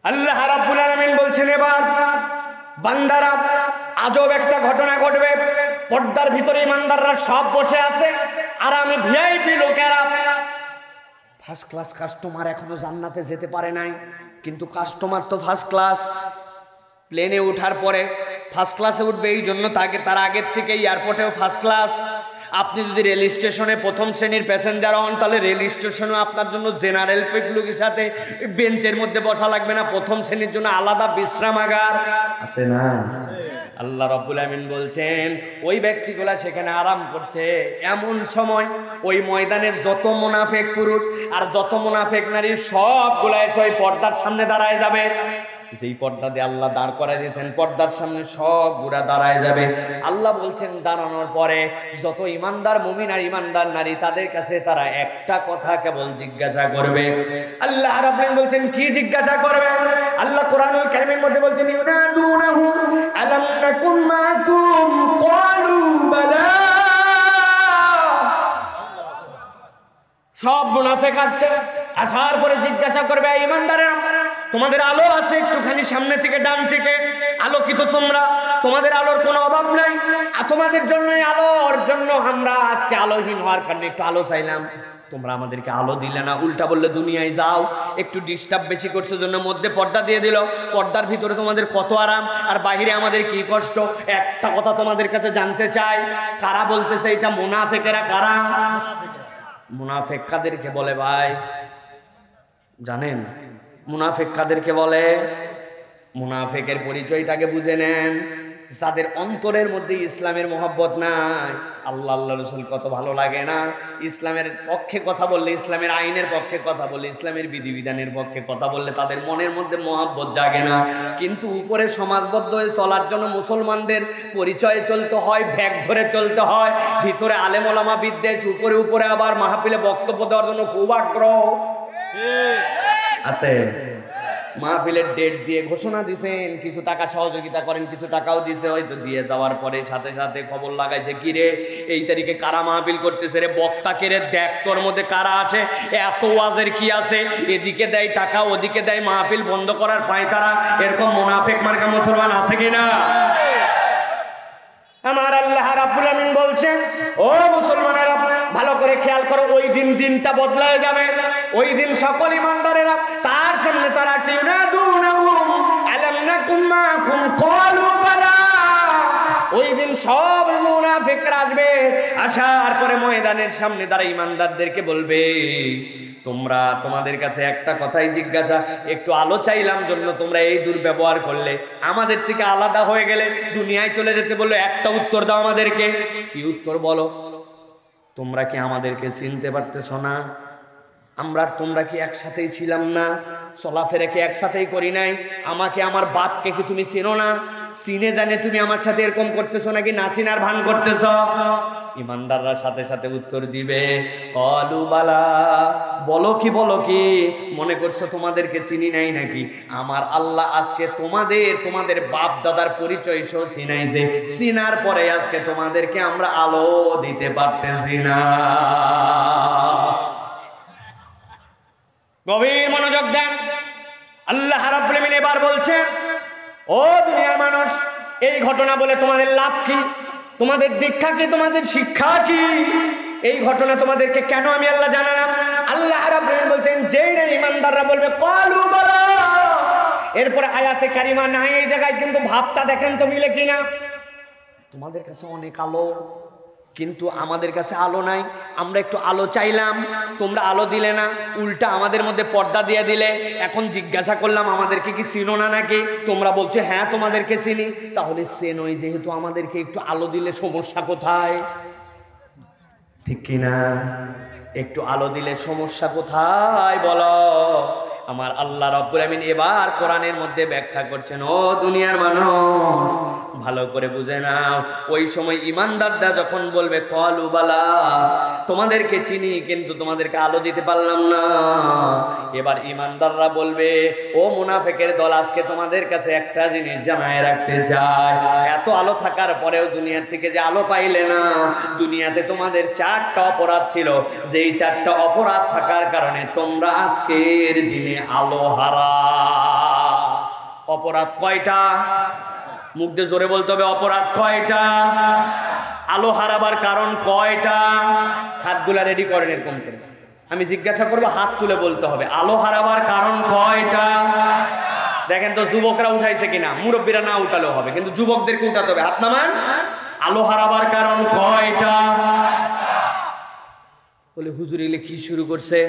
আল্লাহ রাব্বুল আলামিন বলছেন, এবার বান্দারা আজব একটা ঘটনা ঘটবে। পর্দার ভিতরে ইমানদাররা সব বসে আছে, আর আমি ভিআইপি লোকেরা, ফার্স্ট ক্লাস কাস্টমার এখনো জান্নাতে যেতে পারে নাই, কিন্তু কাস্টমার তো ফার্স্ট ক্লাস। প্লেনে ওঠার পরে ফার্স্ট ক্লাসে উঠবে, এই জন্য তারা আগের থেকে এয়ারপোর্টেও ফার্স্ট ক্লাস। আপনি যদি রেল স্টেশনে প্রথম শ্রেণীর প্যাসেঞ্জার হন, তাহলে রেল স্টেশনে আপনার জন্য জেনারেল পিপলুকের সাথে বেঞ্চের মধ্যে বসা লাগবে না, প্রথম শ্রেণীর জন্য আলাদা বিশ্রামাগার আছে না? আল্লাহ রাব্বুল আমিন বলছেন, ওই ব্যক্তিগুলা সেখানে আরাম করছে। এমন সময় ওই ময়দানের যত মুনাফিক পুরুষ আর যত মুনাফিক নারী সবগুলা এসে ওই পর্দার সামনে দাঁড়ায় যাবে। যেই পর্দা দিয়ে আল্লাহ দাঁড় করাই দিয়েছেন, পর্দার সামনে সব গুড়া দাঁড়ায় যাবে। আল্লাহ বলছেন, দাঁড়ানোর পরে যত ইমানদার মুমিন আর ইমানদার নারী, তাদের কাছে তারা একটা কথা কেবল জিজ্ঞাসা করবে। আল্লাহ রাব্বুল আলামিন বলছেন, কি জিজ্ঞাসা করবে? আল্লাহ কোরআনুল কারীমের মধ্যে বলছেন, ইউনাদুনাহু আলাম নাকুম মাকুম ক্বালু বালা। সব মুনাফিক আসছে, আসার পরে জিজ্ঞাসা করবে, ইমানদারেরা তোমাদের আলো আছে একটুখানি সামনে থেকে ডান থেকে, আলোকিত তোমরা, তোমাদের আলোর কোনো অভাব নাই, আর তোমাদের জন্যই আলোর জন্য আমরা আজকে আলোহীন হওয়ার কারণে একটু আলো চাইলাম, তোমরা আমাদেরকে আলো দিলে না, উল্টা বললে দুনিয়ায় যাও, একটু ডিস্টার্ব বেশি করছো জন্য মধ্যে পর্দা দিয়ে দিল। পর্দার ভিতরে তোমাদের কত আরাম আর বাহিরে আমাদের কি কষ্ট। একটা কথা তোমাদের কাছে জানতে চাই, কারা বলতেছে এটা? মুনাফিকেরা। কারা মুনাফিক? কাদেরকে বলে ভাই জানেন? মুনাফিক কাদেরকে বলে? মুনাফিকের পরিচয়টাকে বুঝে নেন। যাদের অন্তরের মধ্যে ইসলামের মহব্বত নাই, আল্লাহ আল্লাহ রসুল কত ভালো লাগে না, ইসলামের পক্ষে কথা বললে, ইসলামের আইনের পক্ষে কথা বললে, ইসলামের বিধিবিধানের পক্ষে কথা বললে তাদের মনের মধ্যে মহব্বত জাগে না। কিন্তু উপরে সমাজবদ্ধ হয়ে চলার জন্য মুসলমানদের পরিচয়ে চলতে হয়, ভ্যাগ ধরে চলতে হয়, ভিতরে আলেম ওলামা বিদ্বেষ, উপরে উপরে আবার মাহফিলে বক্তব্য দেওয়ার জন্য খুব আগ্রহ আছে। মাহফিলের ডেট দিয়ে ঘোষণা দিছেন, কিছু টাকা সহযোগিতা করেন, কিছু টাকাও দিছে, হয়তো দিয়ে যাওয়ার পরে সাথে সাথে খবর লাগাইছে, কি রে এই তারিখে কারা মাহফিল করতেছে রে, বক্তা কে রে, দেখ তোর মধ্যে কারা আসে, এত ওয়াজের কি আছে, এদিকে দেয় টাকা ওদিকে দেয় মাহফিল বন্ধ করার পায়তারা। এরকম মুনাফিক মার্কা মুসলমান আছে কিনা? আমার আল্লাহ রাব্বুল আমিন বলছেন, ও মুসলমানেরা ভালো করে খেয়াল করো, ওই দিন দিনটা বদলায় যাবে। ওই দিন সকল ইমানদারেরা তার সামনে তারা ইউনাদুনাহুম আলাম নাকুম মাকুম ক্বালু বালা। ওই দিন সব মুনাফিকরা আসবে, আসার পরে ময়দানের সামনে তারা ইমানদারদেরকে বলবে, তোমরা, তোমাদের কাছে একটা কথাই জিজ্ঞাসা, একটু আলো চাইলাম জন্য তোমরা এই দুর্ব্যবহার করলে, আমাদের থেকে আলাদা হয়ে গেলে, দুনিয়ায় চলে যেতে বললো, একটা উত্তর দাও আমাদেরকে। কি উত্তর বলো? তোমরা কি আমাদেরকে চিনতে পারতেছ না? আমরা তোমরা কি একসাথেই ছিলাম না? চলাফেরা কি একসাথেই করি নাই? আমাকে, আমার বাপকে কি তুমি চেনো না? চিনে জানে তুমি আমার সাথে এরকম করতেছো নাকি না চিনার ভান করতেছ? ইমানদাররা সাথে সাথে উত্তর দিবে, ক্বালু বালা। বলো কি, বলো কি, মনে করছো তোমাদেরকে চিনি নাই নাকি? আমার আল্লাহ আজকে তোমাদের বাপ দাদার পরিচয় সহ চিনাইছে, চিনার পরে আজকে তোমাদেরকে আমরা আলো দিতে পারতেছি না। গভীর মনোযোগ দেন। আল্লাহ রাব্বুল আমিন এবার বলছেন, ও দুনিয়ার মানুষ, এই ঘটনা বলে তোমাদের লাভ কি? তোমাদের দীক্ষা কি? তোমাদের শিক্ষা কি? এই ঘটনা তোমাদেরকে কেন আমি আল্লাহ জানালাম? আল্লাহ রাব্বুল আমিন বলছেন, যেই না ইমানদাররা বলবে ক্বালু বালা, এরপরে আয়াতে কারিমা নাই এই জায়গায়, কিন্তু ভাবটা দেখেন তো মিলে কিনা। তোমাদের কাছে অনেক আলো, কিন্তু আমাদের কাছে আলো নাই। আমরা একটু আলো চাইলাম, তোমরা আলো দিলে না, উল্টা আমাদের মধ্যে পর্দা দিয়ে দিলে। এখন জিজ্ঞাসা করলাম, আমাদেরকে কি চিনো না নাকি? তোমরা বলছো হ্যাঁ তোমাদেরকে চিনি। তাহলে চেনোই যেহেতু, আমাদেরকে একটু আলো দিলে সমস্যা কোথায়? ঠিক কিনা? একটু আলো দিলে সমস্যা কোথায় বলো? আমার আল্লাহ রাব্বুল আমিন এবার কোরআনের মধ্যে ব্যাখ্যা করছেন, ও দুনিয়ার মানুষ ভালো করে বুঝে নাও। ওই সময় ইমানদাররা যখন বলবে ক্বালু বালা, তোমাদেরকে চিনি কিন্তু তোমাদেরকে আলো দিতে পারলাম না, এবার ইমানদাররা বলবে, ও মুনাফিকের দল, আজকে তোমাদের কাছে একটা জিনিস জানায় রাখতে চাই, এত আলো থাকার পরেও দুনিয়ার থেকে যে আলো পাইলে না, দুনিয়াতে তোমাদের 4টা অপরাধ ছিল, যেই 4টা অপরাধ থাকার কারণে তোমরা আজকের দিনে আলো হারা। অপরাধ কয়টা? মুখ দিয়ে জোরে বলতে হবে, অপরাধ কয়টা? আলো হারাবার কারণ কয়টা? হাতগুলা রেডি করেন এরকম করে, আমি জিজ্ঞাসা করবো, হাত তুলে বলতে হবে আলো হারাবার কারণ কয়টা? দেখেন তো যুবকরা উঠাইছে কিনা, মুরব্বীরা না উঠালেও হবে, কিন্তু যুবকদেরকে উঠাতে হবে। হাত নামান। আলো হারাবার কারণ কয়টা? বলে হুজুর এলে কি শুরু করছে,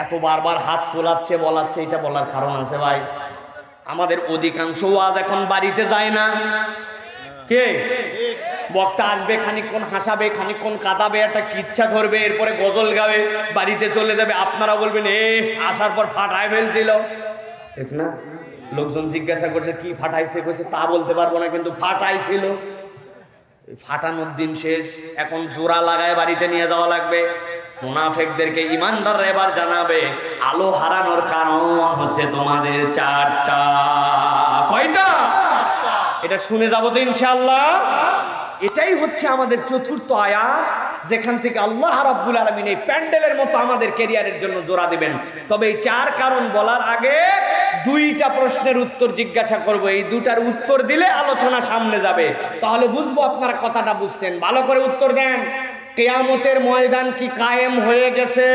এত বারবার হাত তোলাচ্ছে বলাচ্ছে, এটা বলার কারণ আছে ভাই। আমাদের অধিকাংশ ওয়াজ এখন বাড়িতে যায় না। কে বক্তা আসবে, খানিকক্ষণ হাসাবে, খানিকক্ষণ কাঁদাবে, একটা কিচ্ছা করবে, এরপরে গজল গাবে, বাড়িতে চলে যাবে। আপনারা বলবেন এ আসার পর ফাটায় ফেলছিল, ঠিক না? লোকজন জিজ্ঞাসা করছে কি ফাটাইছে, কইছে তা বলতে পারবো না, কিন্তু ফাটাইছিল। ফাটানোর দিন শেষ, এখন জোড়া লাগায় বাড়িতে নিয়ে যাওয়া লাগবে। মুনাফিকদেরকে ইমানদাররা এবার জানাবে আলো হারানোর কারণ হচ্ছে তোমাদের চারটা। কয়টা? এটা শুনে যাবো তো ইনশাআল্লাহ। এটাই হচ্ছে আমাদের চতুর্থ আয়াত, যেখান থেকে আল্লাহ রাব্বুল আলামিন এই প্যান্ডেলের মতো আমাদের ক্যারিয়ারের জন্য জোড়া দিবেন। তবে এই চার কারণ বলার আগে দুইটা প্রশ্নের উত্তর জিজ্ঞাসা করব, এই দুটার উত্তর দিলে আলোচনা সামনে যাবে, তাহলে বুঝবো আপনারা কথাটা বুঝছেন। ভালো করে উত্তর দেন। কিয়ামতের ময়দান কি কায়েম হয়ে গেছে?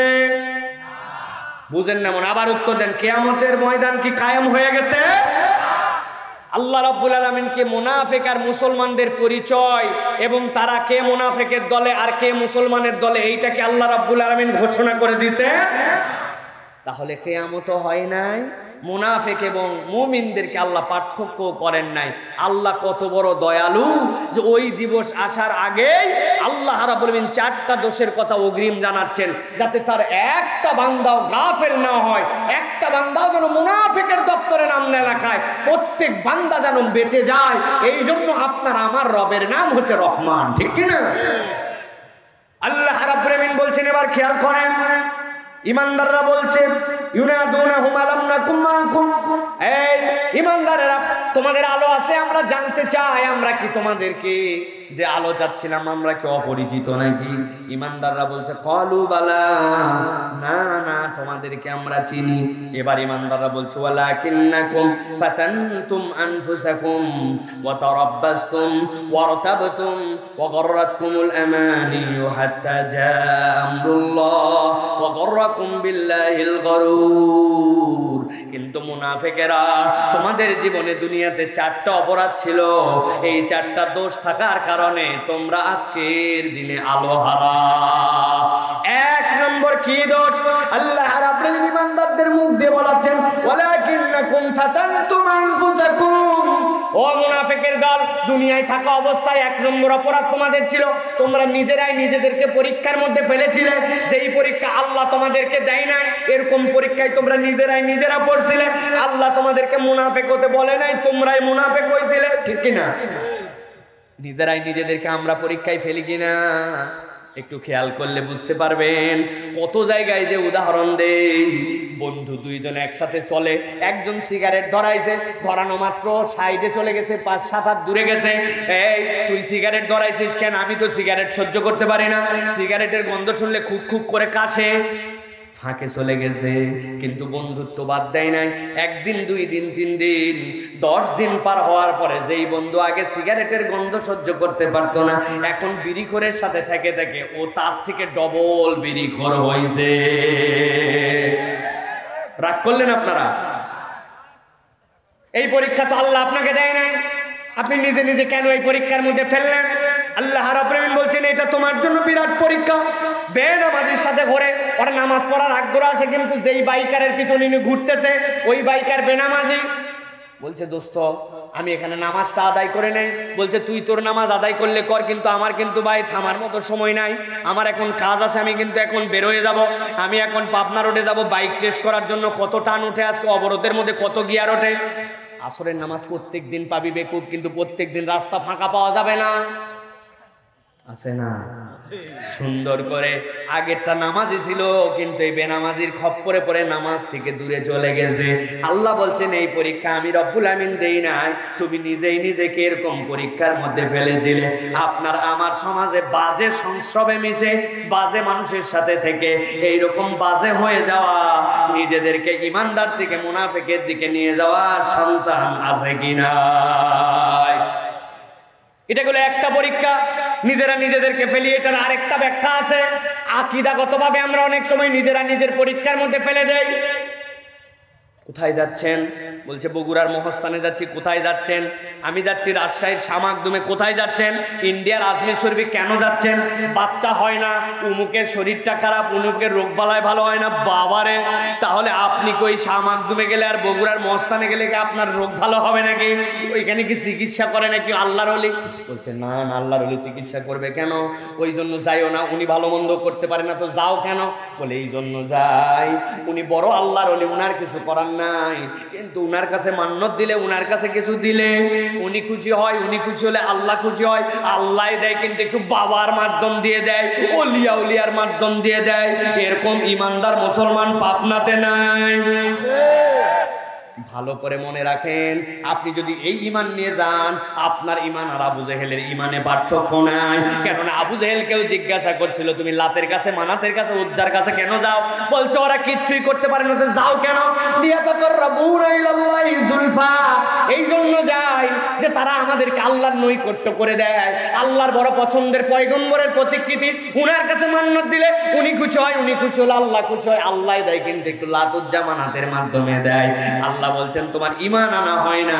বুঝেন না মনে, আবার উত্তর দেন। কিয়ামতের ময়দান কি কায়েম হয়ে গেছে? আল্লাহ রাব্বুল আলামিনকে মুনাফিক আর মুসলমানদের পরিচয় এবং তারা কে মুনাফিকের দলে আর কে মুসলমানের দলে, এইটাকে আল্লাহ রাব্বুল আলামিন ঘোষণা করে দিয়েছে। তাহলে কিয়ামত হয় নাই, মুনাফিক এবং মুমিনদেরকে আল্লাহ পার্থক্য করেন নাই। আল্লাহ কত বড় দয়ালু যে ওই দিবস আসার আগেই আল্লাহ রাব্বুল আলামিন চারটা দোষের কথা অগ্রিম জানাচ্ছেন, যাতে তার একটা বান্দাও গাফেল না হয়, একটা বান্দাও যেন মুনাফিকের দপ্তরে নাম না লেখায়, প্রত্যেক বান্দা যেন বেঁচে যায়। এই জন্য আপনার আমার রবের নাম হচ্ছে রহমান, ঠিক কিনা? আল্লাহ রাব্বুল আলামিন বলছেন, এবার খেয়াল করেন, ইমানদাররা বলছে ইউনাদুনাহুম আলাম নাকুম মাকুম, এই ইমানদারেরা তোমাদের আলো আছে, আমরা জানতে চাই আমরা কি তোমাদেরকে যে আলো চাচ্ছিলাম আমরা কি অপরিচিত নাকি? ইমানদাররা বলছে ক্বালু বালা, না না তোমাদেরকে আমরা চিনি। এবার ইমানদাররা বলছে ওয়ালাকিন্নাকুম ফাতানতুম আনফুসাকুম ওয়া তারাব্বাসতুম ওয়ারতাবতুম ওয়া গাররাতকুমুল আমানি হাত্তা জাআ আমরুল্লাহ ওয়া গাররাকুম বিল্লাহিল গারুর। কিন্তু মুনাফিকেরা তোমাদের জীবনে দুনিয়াতে চারটা অপরাধ ছিল, এই চারটা দোষ থাকার কারণে তোমরা আজকের দিনে আলো হারা। এক নম্বর কি দোষ? আল্লাহ রাব্বুল আলামিন ইমানদারদের মুখ দিয়ে বলাচ্ছেন ওয়ালাকিন্নাকুম ফাতানতুম আনফুসাকুম, ও মুনাফিকের দল, দুনিয়ায় থাকা অবস্থায় এক নম্বর অপরাধ তোমাদের ছিল, তোমরা নিজেরাই নিজেদেরকে পরীক্ষার মধ্যে ফেলেছিলে। সেই পরীক্ষা আল্লাহ তোমাদেরকে দেয় নাই, এরকম পরীক্ষায় তোমরা নিজেরা পড়ছিলে। আল্লাহ তোমাদেরকে মুনাফিক হতে বলে নাই, তোমরাই মুনাফিক হয়েছিলে, ঠিক কিনা? নিজেরাই নিজেদেরকে আমরা পরীক্ষায় ফেলি কিনা একটু খেয়াল করলে বুঝতে পারবেন। কত জায়গায় যে উদাহরণ দেই, বন্ধু দুইজন একসাথে চলে, একজন সিগারেট ধরাইছে, ধরানো মাত্র সাইডে চলে গেছে, 5-7 হাত দূরে গেছে। এই তুই সিগারেট ধরাইছিস কেন? আমি তো সিগারেট সহ্য করতে পারি না, সিগারেটের গন্ধ শুনলে খুব খুব করে কাশে। ফাঁকে চলে গেছে, কিন্তু বন্ধুত্ব বাদ দেয় নাই। 1 দিন 2 দিন 3 দিন 10 দিন পার হওয়ার পরে যেই বন্ধু আগে সিগারেটের গন্ধ সহ্য করতে পারতো না, এখন বিড়িখোরের সাথে থেকে থেকে ও তার থেকে ডবল বিড়িখোর হয়েছে। রাগ করলেন আপনারা? এই পরীক্ষা তো আল্লাহ আপনাকে দেয় নাই, আপনি নিজে নিজে কেন এই পরীক্ষার মধ্যে ফেললেন? আল্লাহ রাব্বুল আলামিন বলছেন এটা তোমার জন্য বিরাট পরীক্ষা। বেনামাজির সাথে ঘুরে, ওর নামাজ পড়ার আগ্রহ আছে, কিন্তু যেই বাইকারের পিছনে ঘুরতেছে ওই বাইকার বেনামাজি। বলছে দোস্ত আমি এখানে নামাজটা আদায় করে নেই। বলছে তুই তোর নামাজ আদায় করলে কর, কিন্তু আমার কিন্তু ভাই থামার মতো সময় নাই, আমার এখন কাজ আছে, আমি কিন্তু এখন বেরোয় যাব। আমি এখন পাবনা রোডে যাব বাইক টেস্ট করার জন্য। কত টান উঠে আজকে অবরোধের মধ্যে, কত গিয়ার ওঠে। আসরের নামাজ প্রত্যেক দিন পাবি বেকুব, কিন্তু প্রত্যেক দিন রাস্তা ফাঁকা পাওয়া যাবে না। আছে না? সুন্দর করে আগেরটা নামাজি ছিল, কিন্তু এই বেনামাজির খপ্পরে পরে নামাজ থেকে দূরে চলে গেছে। আল্লাহ বলছেন এই পরীক্ষা আমি রব্বুল আমিন দেই নাই, তুমি নিজেই নিজেকে এরকম পরীক্ষার মধ্যে ফেলেছিলে। আপনার আমার সমাজে বাজে সংস্রবে মিশে বাজে মানুষের সাথে থেকে এইরকম বাজে হয়ে যাওয়া, নিজেদেরকে ইমানদার থেকে মুনাফিকের দিকে নিয়ে যাওয়া সন্তান আছে কিনা? এটা হলো একটা পরীক্ষা, নিজেরা নিজেদেরকে ফেলি। এটার আরেকটা ব্যাখ্যা আছে, আকীদাগতভাবে আমরা অনেক সময় নিজেরা নিজের পরীক্ষার মধ্যে ফেলে দেই। কোথায় যাচ্ছেন? বলছে বগুড়ার মহস্থানে যাচ্ছি। কোথায় যাচ্ছেন? আমি যাচ্ছি রাজশাহীর সামাকদুমে। কোথায় যাচ্ছেন? ইন্ডিয়ার আজমির শরীফে। কেন যাচ্ছেন? বাচ্চা হয় না, উমুকের শরীরটা খারাপ, উমুকের রোগ বালায় ভালো হয় না। বাবারে, তাহলে আপনি কই সামাকদুমে গেলে আর বগুড়ার মহস্থানে গেলে কি আপনার রোগ ভালো হবে নাকি? ওইখানে কি চিকিৎসা করে নাকি আল্লাহর ওলি? বলছে না না, আল্লাহর ওলি চিকিৎসা করবে কেন? ওই জন্য যাইও না, উনি ভালো মন্দ করতে পারে না। তো যাও কেন? বলে এই জন্য যাই, উনি বড় আল্লাহর ওলি, উনার কিছু করার নাই। কিন্তু উনার কাছে মান্নত দিলে, উনার কাছে কিছু দিলে উনি খুশি হয়। উনি খুশি হলে আল্লাহ খুশি হয়। আল্লাহ দেয়, কিন্তু একটু বাবার মাধ্যম দিয়ে দেয়, ওলিয়া উলিয়ার মাধ্যম দিয়ে দেয়। এরকম ইমানদার মুসলমান পাবনাতে নাই। ভালো করে মনে রাখেন, আপনি যদি এই ঈমান নিয়ে যান, আপনার ঈমান আর আবু জেহেলের ঈমানে পার্থক্য নাই। কেননা আবু জেহেলকেও জিজ্ঞাসা করছিল, তুমি লাতের কাছে, মানাতের কাছে, উজ্জার কাছে কেন যাও? বলছে ওরা কিচ্ছুই করতে পারে না, তো যাও কেন? লিয়াতাকাররাবুনা ইলাল্লাহি যুলফা, এই জন্য যাই যে তারা আমাদেরকে আল্লাহর নৈকট্য করে দেয়। আল্লাহর বড় পছন্দের পয়গম্বরের প্রতিকৃতি, উনার কাছে মান্নত দিলে উনি খুশি হয়, উনি খুশি হলে আল্লাহ খুশি হয়। আল্লাহ দেয়, কিন্তু একটু লাত উজ্জা মানাতের মাধ্যমে দেয়। আল্লাহ বলছেন তোমার ঈমান আনা হয় না।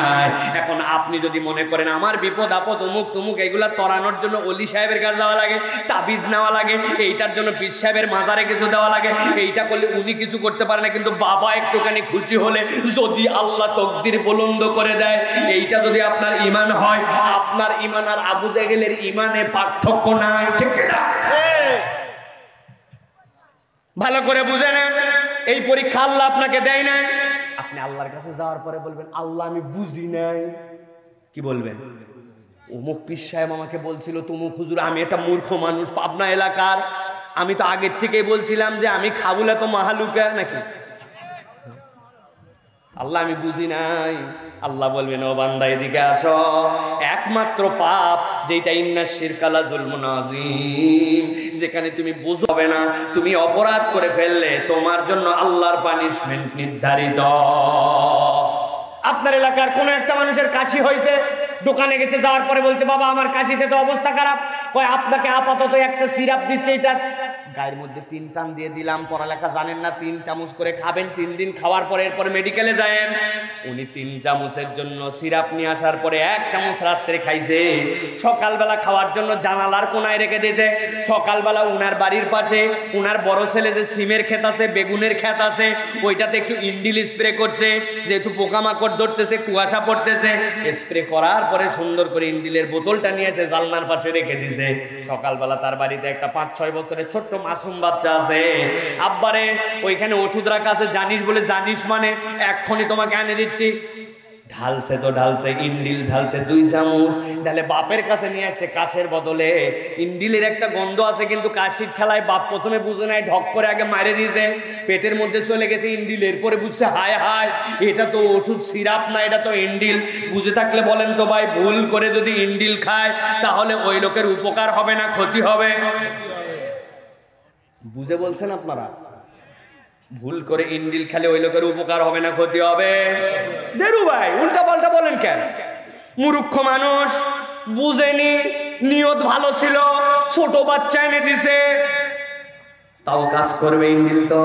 এখন আপনি যদি মনে করেন আমার বিপদ আপদ অমুক তুমুক এগুলা তরানোর জন্য ওলি সাহেবের কাছে যাওয়া লাগে, তাবিজ নেওয়া লাগে, এইটার জন্য পীর সাহেবের মাজারে কিছু দেওয়া লাগে, এইটা করলে উনি কিছু করতে পারে না, কিন্তু বাবা একটুখানি খুশি হলে যদি আল্লাহ তকদির বুলন্দ করে দেয়, এইটা যদি আপনার ঈমান হয়, আপনার ঈমান আর আবু জেহেলের ঈমানে পার্থক্য নাই। ঠিক না? ভালো করে বুঝে নেন, এই পরীক্ষা আল্লাহ আপনাকে দেয় না। আপনি আল্লাহর কাছে যাওয়ার পরে বলবেন আল্লাহ আমি বুঝি নাই। কি বলবেন? অমুক পীর সাহেব আমাকে বলছিল, তুমুক হুজুর, আমি একটা মূর্খ মানুষ পাবনা এলাকার, আমি তো আগের থেকেই বলছিলাম যে আমি খাবুলে তো মাহালুকা নাকি। আল্লাহ আমি বুঝি নাই। আল্লাহ বলবেন ও বান্দা এদিকে আসো, একমাত্র পাপ যেটা ইন্নাশ শিরকা লা যুলমুন আযীম, যেখানে তুমি বুঝবে না, তুমি অপরাধ করে ফেললে তোমার জন্য আল্লাহর পানিশমেন্ট নির্ধারিত। আপনার এলাকার কোনো একটা মানুষের কাশি হয়েছে, দোকানে গেছে, যাওয়ার পরে বলছে বাবা আমার কাশিতে তো অবস্থা খারাপ। কয় আপনাকে আপাতত একটা সিরাপ দিচ্ছে, এটা গায়ের মধ্যে 3 টান দিয়ে দিলাম, পড়ালেখা জানেন না, 3 চামচ করে খাবেন, 3 দিন খাওয়ার পরে এরপরে মেডিকেলে যায়েন। উনি 3 চামচের জন্য সিরাপ নিয়ে আসার পরে 1 চামচ রাত্রে খাইছে, সকালবেলা খাওয়ার জন্য জানালার কোনায় রেখে দিয়েছে। সকালবেলা উনার বাড়ির পাশে উনার বড় ছেলে যে সিমের ক্ষেত আছে, বেগুনের ক্ষেত আছে, ওইটাতে একটু ইন্ডিল স্প্রে করছে, যেহেতু পোকামাকড় ধরতেছে, কুয়াশা পড়তেছে, স্প্রে করার পরে সুন্দর করে ইন্ডিলের বোতলটা নিয়েছে, জানলার পাশে রেখে দিয়েছে। সকালবেলা তার বাড়িতে একটা 5-6 বছরের ছোট্ট মাসুম বাচ্চা আছে। আব্বারে ওইখানে ওষুধ রাখা আছে, জানিস? বলে জানিস মানে এক্ষুনি তোমাকে এনে দিচ্ছি। ঢালছে তো ঢালছে, ইন্ডিল ঢালছে 2 চামচ, ঢালে বাপের কাছে নিয়ে আসছে কাশের বদলে। ইন্ডিলের একটা গন্ধ আছে, কিন্তু কাশির ঠেলায় বাপ প্রথমে বুঝে নাই, ঢক করে আগে মারে দিয়েছে, পেটের মধ্যে চলে গেছে ইন্ডিল। এরপরে বুঝছে হায় হায়, এটা তো ওষুধ সিরাপ না, এটা তো ইন্ডিল। বুঝে থাকলে বলেন তো ভাই, ভুল করে যদি ইন্ডিল খায় তাহলে ওই লোকের উপকার হবে না ক্ষতি হবে? বুঝে বলছেন আপনারা? ভুল করে ইন্ডিল খেলে ওই লোকের উপকার হবে না ক্ষতি হবে? দেরু ভাই উল্টা পাল্টা বলেন কেন? মূর্খ মানুষ, বুঝেনি, নিয়ত ভালো ছিল, ছোট বাচ্চা এনে দিছে, তাও কাজ করবে ইন্ডিল তো।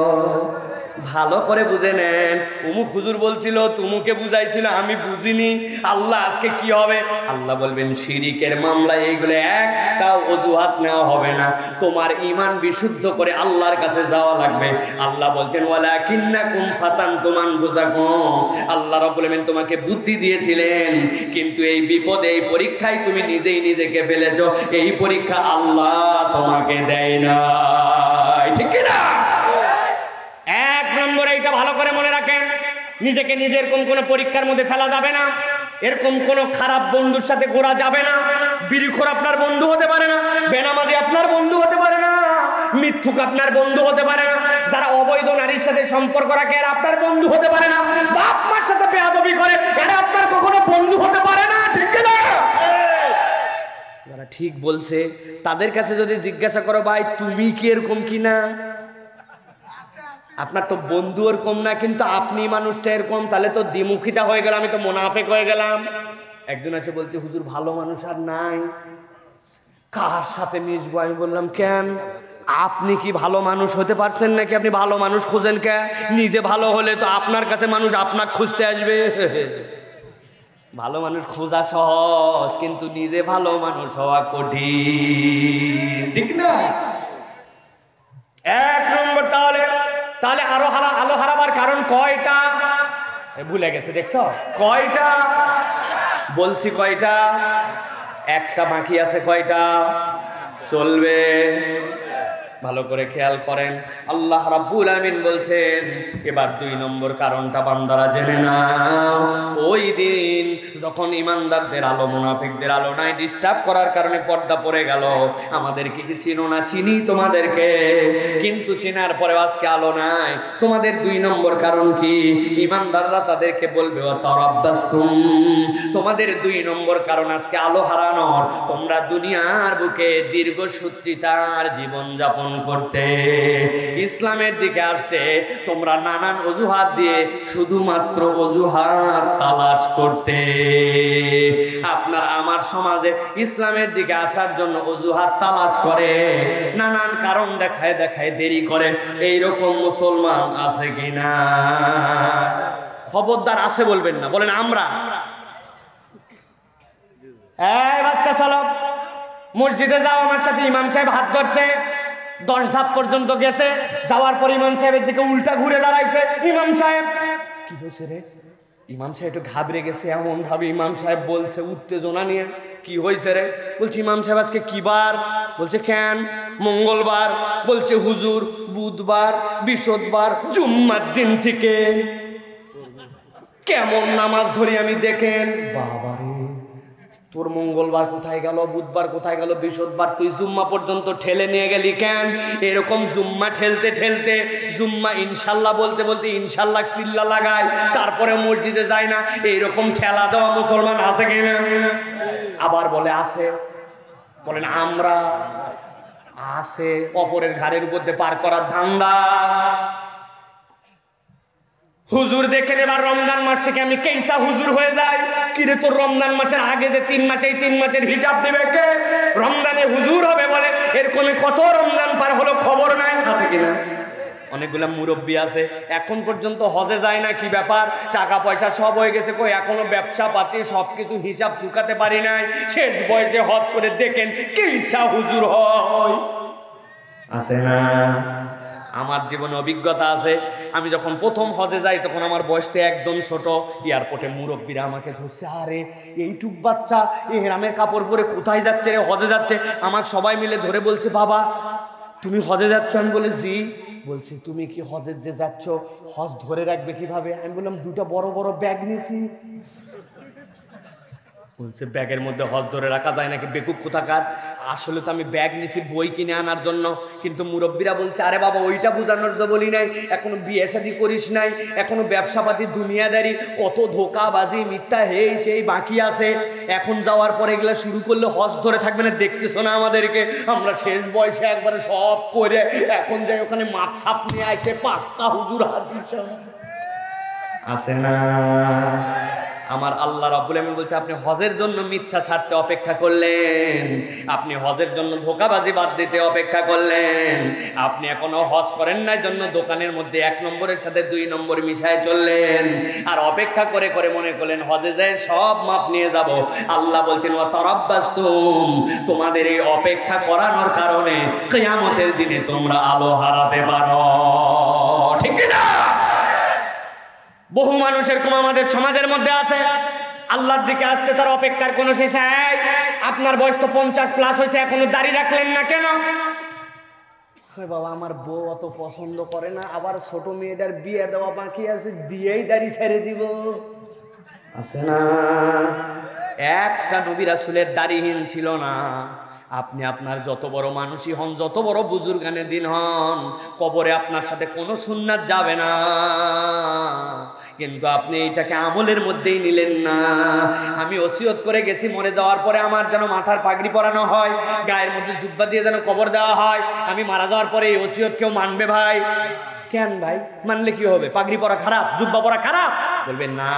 ভালো করে বুঝে নেন, অমুক হুজুর বলছিল, তুমুকে বুঝাইছিল, আমি বুঝিনি। আল্লাহ আজকে কি হবে? আল্লাহ বলবেন শিরিকের মামলায় এইগুলো একটা অজুহাত নেওয়া হবে না, তোমার ঈমান বিশুদ্ধ করে আল্লাহর কাছে যাওয়া লাগবে। আল্লাহ বলছেন ওয়ালাকিন্নাকুম ফাতানতুম আনফুসাকুম, আল্লাহ রাব্বুল আলামিন তোমাকে বুদ্ধি দিয়েছিলেন, কিন্তু এই বিপদে, এই পরীক্ষায় তুমি নিজেই নিজেকে ফেলেছো। এই পরীক্ষা আল্লাহ তোমাকে দেয় না। ঠিক না? 1 নম্বরে এটা ভালো করে মনে রাখেন, নিজেকে নিজের কোন পরীক্ষার মধ্যে ফেলা যাবে না। এরকম কোন খারাপ বন্ধুর সাথে ঘোরা যাবে না। বিড়িখোর আপনার বন্ধু হতে পারে না, বেনামাজি আপনার বন্ধু হতে পারে না, মিথ্যুক আপনার বন্ধু হতে পারে না, যারা অবৈধ নারীর সাথে সম্পর্ক রাখে এরা আপনার বন্ধু হতে পারে না, বাপ মার সাথে বেয়াদবি করে এরা আপনার কখনো বন্ধু হতে পারে না, ঠিক না? যারা ঠিক বলছে তাদের কাছে যদি জিজ্ঞাসা করো ভাই তুমি কি এরকম কিনা, আপনার তো বন্ধু এরকম না কিন্তু আপনি মানুষটা এরকম, তাহলে তো দ্বিমুখিতা হয়ে গেল, আমি তো মুনাফিক হয়ে গেলাম। একজন এসে বলছে হুজুর ভালো মানুষ আর নাই, কার সাথে মিশবো? আমি বললাম কেন, আপনি কি ভালো মানুষ হতে পারছেন নাকি? আপনি ভালো মানুষ খোঁজেন কে? নিজে ভালো হলে তো আপনার কাছে মানুষ আপনাকে খুঁজতে আসবে। ভালো মানুষ খোঁজা সহজ কিন্তু নিজে ভালো মানুষ হওয়া কঠিন, ঠিক না? এক নম্বর তাহলে আলো হারাবার কারণ কয়টা? ভুলে গেছে, দেখছো কয়টা বলছি? কয়টা? একটা বাকি আছে। কয়টা? চলবে, ভালো করে খেয়াল করেন। আল্লাহ রাব্বুল আমিন বলছেন এবার 2 নম্বর কারণটা বান্দারা জেনে নাও। ওই দিন যখন ইমানদারদের আলো মুনাফিকদের আলো নাই, ডিস্টার্ব করার কারণে পর্দা পড়ে গেল। আমাদেরকে কি চিনো না? চিনি তোমাদেরকে, কিন্তু চেনার পরে আজকে আলো নাই। তোমাদের 2 নম্বর কারণ কি? ইমানদাররা তাদেরকে বলবে ও তারাব্বাসতুম, তোমাদের 2 নম্বর কারণ আজকে আলো হারানোর, তোমরা দুনিয়ার বুকে দীর্ঘসূত্রিতার জীবন যাপন করতে, ইসলামের দিকে আসতে তোমরা নানান অজুহাত দিয়ে শুধুমাত্র অজুহাত তালাশ করতে। আপনার আমার সমাজে ইসলামের দিকে আসার জন্য অজুহাত তালাশ করে, নানান কারণ দেখায় দেরি করে। এইরকম মুসলমান আছে কিনা? খবরদার আছে বলবেন না, বলেন আমরা। এই বাচ্চা চলো মসজিদে যাও আমার সাথে। ইমাম সাহেব হাত ধরছে, 10 ধাপ পর্যন্ত গেছে, যাওয়ার পর ইমাম সাহেবের দিকে উল্টা ঘুরে দাঁড়াইছে। ইমাম সাহেব কি হয়েছে রে? ইমাম সাহেব একটু ঘাবড়ে গেছে, এমন ভাবে ইমাম সাহেব বলছে উত্তেজনা নিয়ে, কি হয়েছে রে? বলছি ইমাম সাহেব আজকে কি বার? বলছে কেন? মঙ্গলবার। বলছে হুজুর বুধবার, বৃহস্পতিবার, জুম্মার দিন থেকে কেমন নামাজ ধরি আমি দেখেন। বাবারে, তোর মঙ্গলবার কোথায় গেল, বুধবার কোথায় গেল, বৃহস্পতিবার তুই জুম্মা পর্যন্ত ঠেলে নিয়ে গেলি কেন? এরকম জুম্মা ঠেলতে ঠেলতে, জুম্মা ইনশাল্লাহ বলতে বলতে ইনশাল্লাহ চিল্লা লাগায়, তারপরে মসজিদে যায় না। এইরকম ঠেলা দেওয়া মুসলমান আছে কিনা? আবার বলে আসে, বলেন আমরা। আসে অপরের ঘাড়ের উপর দিয়ে পার করার ধান্দা। হুজুর দেখেন এবার রমজান মাস থেকে আমি কেইসা হুজুর হয়ে যাই। কিরে তোর রমজান মাসের আগে যে 3 মাস, এই 3 মাসের হিসাব দিবে কে? রমজানে হুজুর হবে বলে এরকম কত রমজান পার হলো খবর নাই, আছে কিনা? অনেকগুলা মুরব্বী আছে এখন পর্যন্ত হজে যায় না, কি ব্যাপার? টাকা পয়সা সব হয়ে গেছে, কই এখনো ব্যবসা পাতি সবকিছু হিসাব চুকাতে পারি নাই। শেষ বয়সে হজ করে দেখেন কেইসা হুজুর হয়, আছে না? আমার জীবনে অভিজ্ঞতা আছে। আমি যখন প্রথম হজে যাই তখন আমার বয়সটা একদম ছোট। এয়ারপোর্টে মুরব্বীরা আমাকে ধরছে, আরে এইটুক বাচ্চা এহরামের কাপড় পরে কোথায় যাচ্ছে রে? হজে যাচ্ছে। আমাকে সবাই মিলে ধরে বলছে বাবা তুমি হজে যাচ্ছ? আমি বলে জি। বলছে তুমি কি হজের যে যাচ্ছ হজ ধরে রাখবে কিভাবে? আমি বললাম 2টা বড় বড় ব্যাগ নিয়েছি। বলছে ব্যাগের মধ্যে হজ ধরে রাখা যায় নাকি? বেকুব কোথাকার। আসলে তো আমি ব্যাগ নিছি বই কিনে আনার জন্য, কিন্তু মুরব্বীরা বলছে আরে বাবা ওইটা বোঝানোর জন্য বলি নাই, এখনো বিয়ে শাদী করিস নাই, এখনো ব্যবসাপাতি দুনিয়াদারি কত ধোকাবাজি মিথ্যা হেই সেই বাকি আছে। এখন যাওয়ার পরে এগুলো শুরু করলে হজ ধরে থাকবে না। দেখতেছো না আমাদেরকে, আমরা শেষ বয়সে একবারে সব করে এখন যাই ওখানে মাপ সাপ নিয়ে আসে পাক্কা হুজুর হাদিস আছে না? আমার আল্লাহ রাব্বুল আমিন বলছে আপনি হজের জন্য মিথ্যা ছাড়তে অপেক্ষা করলেন, আপনি হজের জন্য ধোঁকাবাজি বাদ দিতে অপেক্ষা করলেন, আপনি এখনো হজ করেন নাই জন্য দোকানের মধ্যে 1 নম্বরের সাথে 2 নম্বর মিশায় চললেন, আর অপেক্ষা করে করে মনে করলেন হজে যায় সব মাপ নিয়ে যাব। আল্লাহ বলছেন ওয়া তারাব্বাসতুম, তোমাদের এই অপেক্ষা করানোর কারণে কিয়ামতের দিনে তোমরা আলো হারাতে পারো, ঠিক না? বহু মানুষ এরকম আমাদের সমাজের মধ্যে আছে, আল্লাহর দিকে আসতে তার অপেক্ষার কোনো শেষ নাই। আপনার বয়স তো 50+ হয়েছে, এখনো দাড়ি রাখলেন না কেন? বাবা আমার বউ অত পছন্দ করে না, আবার ছোট মেয়েটার বিয়ে দেওয়া বাকি আছে, দিয়েই দাড়ি ছেড়ে দিব, আছে না? একটা নবী রাসূলের দাড়িহীন ছিল না। আপনি আপনার যত বড় মানুষই হন, যত বড় বুজুর্গানে দিন হন, কবরে আপনার সাথে কোনো সুন্নাত যাবে না। কিন্তু আপনি এইটাকে আমলের মধ্যেই নিলেন না। আমি ওসিয়ত করে গেছি মরে যাওয়ার পরে আমার যেন মাথার পাগড়ি পরানো হয়, গায়ের মধ্যে জুব্বা দিয়ে যেন কবর দেওয়া হয়। আমি মারা যাওয়ার পরে এই ওসিয়ত কেউ মানবে ভাই? কেন ভাই? মানলে কি হবে? পাগড়ি পরা খারাপ, জুব্বা পরা খারাপ? বলবেন না,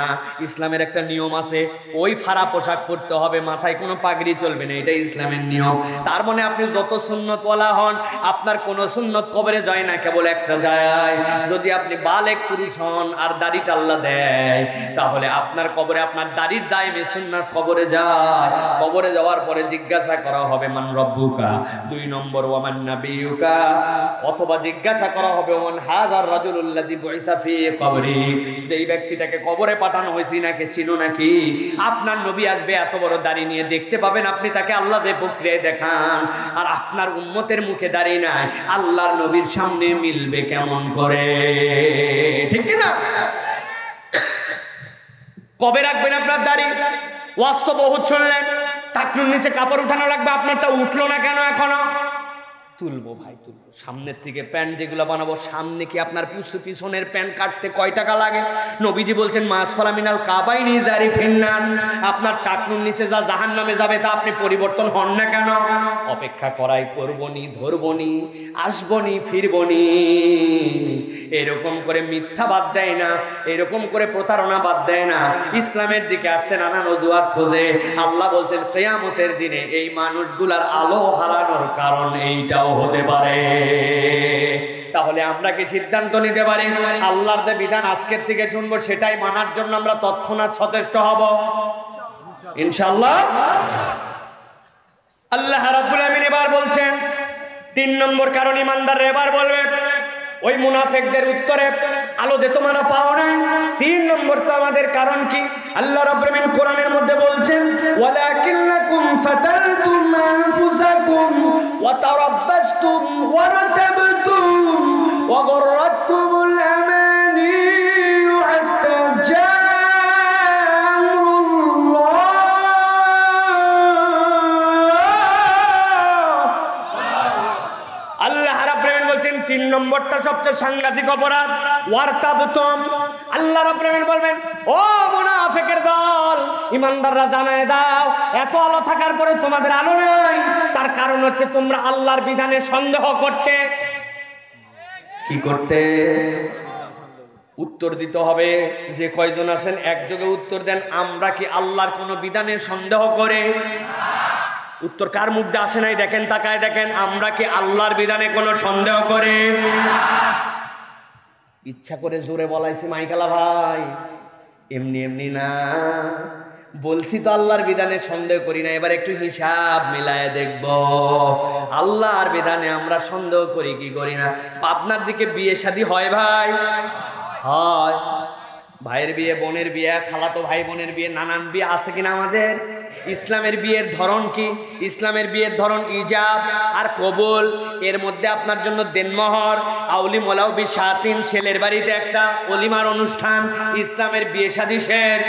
ইসলামের একটা নিয়ম আছে, ওই ফাড়া পোশাক পরতে হবে, মাথায় কোনো পাগড়ি চলবে না, এটা ইসলামের নিয়ম। তার মানে আপনি যত সুন্নতওয়ালা হন, আপনার কোনো সুন্নত কবরে যায় না, কেবল একটা যায়। যদি আপনি বালেক পুরুষ হন আর দাড়িটা আল্লাহ দেয়, তাহলে আপনার কবরে আপনার দাড়ির দায়মে সুন্নাত কবরে যায়। কবরে যাওয়ার পরে জিজ্ঞাসা করা হবে মান রব্বুকা, 2 নম্বর ওয়ামান নাবিয়ুকা, অথবা জিজ্ঞাসা করা হবে ওমান হাযার রাজুলুল্লাযী বুইসা ফী কবরি, যেই ব্যক্তিটাকে কবরে পাঠানো হয়েছে নাকি চিনো নাকি? আপনার নবী আসবে এত বড় দাড়ি নিয়ে, দেখতে পাবেন আপনি তাকে আল্লাহ যে প্রক্রিয়ায় দেখান, আর আপনার উম্মতের মুখে দাড়ি নাই, আল্লাহর নবীর সামনে মিলবে কেমন করে? ঠিক কি না? কবে রাখবেন আপনার দাড়ি? ওয়াজ তো বহুত শুনলেন, টাকনুর নিচে কাপড় উঠানো লাগবে, আপনারটা উঠলো না কেন এখনো? তুলবো ভাই, তুলবো। সামনের থেকে প্যান্ট যেগুলো বানাবো, সামনে কি আপনার পিছনের প্যান্ট কাটতে কয় টাকা লাগে? নবীজি বলছেন মাসফালা মিনাল কাবাইনি জারিফিন নার, আপনার টাকনুর নিচে যা জাহান্নামে যাবে তা আপনি পরিবর্তন হন না কেন? অপেক্ষা করাই, করবনি, ধরবনি, আসবনি, ফিরবনি। এরকম করে মিথ্যা বাদ দেয় না, এরকম করে প্রতারণা বাদ দেয় না, ইসলামের দিকে আসতে নানান অজুহাত খোঁজে। আল্লাহ বলছেন কিয়ামতের দিনে এই মানুষগুলার আলো হারানোর কারণ এইটাও হতে পারে। তাহলে আমরা কি সিদ্ধান্ত নিতে পারি আল্লাহর যে বিধান আজকের থেকে শুনবো সেটাই মানার জন্য আমরা তৎক্ষণাৎ সচেষ্ট হব ইনশাআল্লাহ? আল্লাহ রাব্বুল আমিন এবার বলছেন 3 নম্বর কারণ ইমানদাররা এবার বলবে, ওই মুনাফিকদের উত্তরে আলো যে তোমরা পাও না, 3 নম্বর তো আমাদের কারণ কি? আল্লাহ রাব্বুল আমিন কোরআনের মধ্যে বলছেন ওয়ালাকিন্নাকুম ফাতালতুম আনফুসাকুম ওয়া তারাব্বাসতুম ওয়া রাতাবতুম ওয়া গররাতকুমুল আমানি হাত্তা জা তিন নম্বরটা সবচেয়ে সাংঘাতিক অপরাধ, ওয়ারতাবতুম। আল্লাহ রাব্বুল আমিন বলবেন, ও মুনাফিকের দল, ইমানদাররা জানায় দাও, এত আলো থাকার পরে তোমাদের আলো নাই, তার কারণ হচ্ছে তোমরা আল্লাহর বিধানে সন্দেহ করতে। কি করতে? উত্তর দিতে হবে। যে কয়জন আছেন একযোগে উত্তর দেন, আমরা কি আল্লাহর কোনো বিধানে সন্দেহ করে? উত্তর কার মুখ দিয়ে আসে নাই দেখেন, তাকায় দেখেন, আমরা কি আল্লাহর বিধানে কোনো সন্দেহ করে? ইচ্ছা করে জোরে বলাইছি মাইকালা ভাই, এমনি এমনি না, বলছি তো আল্লাহর বিধানে সন্দেহ করি না। এবার একটু হিসাব মিলায় দেখব আল্লাহর বিধানে আমরা সন্দেহ করি কি করি না। আপনার দিকে বিয়ে শাদী হয় ভাই? হয়। ভাইয়ের বিয়ে, বোনের বিয়ে, খালাতো ভাই বোনের বিয়ে, নানান বিয়ে আছে কিনা আমাদের? ইসলামের বিয়ের ধরন কি? ইসলামের বিয়ের ধরন ইজাব আর কবুল। এর মধ্যে আপনার জন্য দেনমোহর, আউলি মোলাও বিশাতিন, ছেলের বাড়িতে একটা অলিমার অনুষ্ঠান। ইসলামের বিয়ে শাদী শেষ,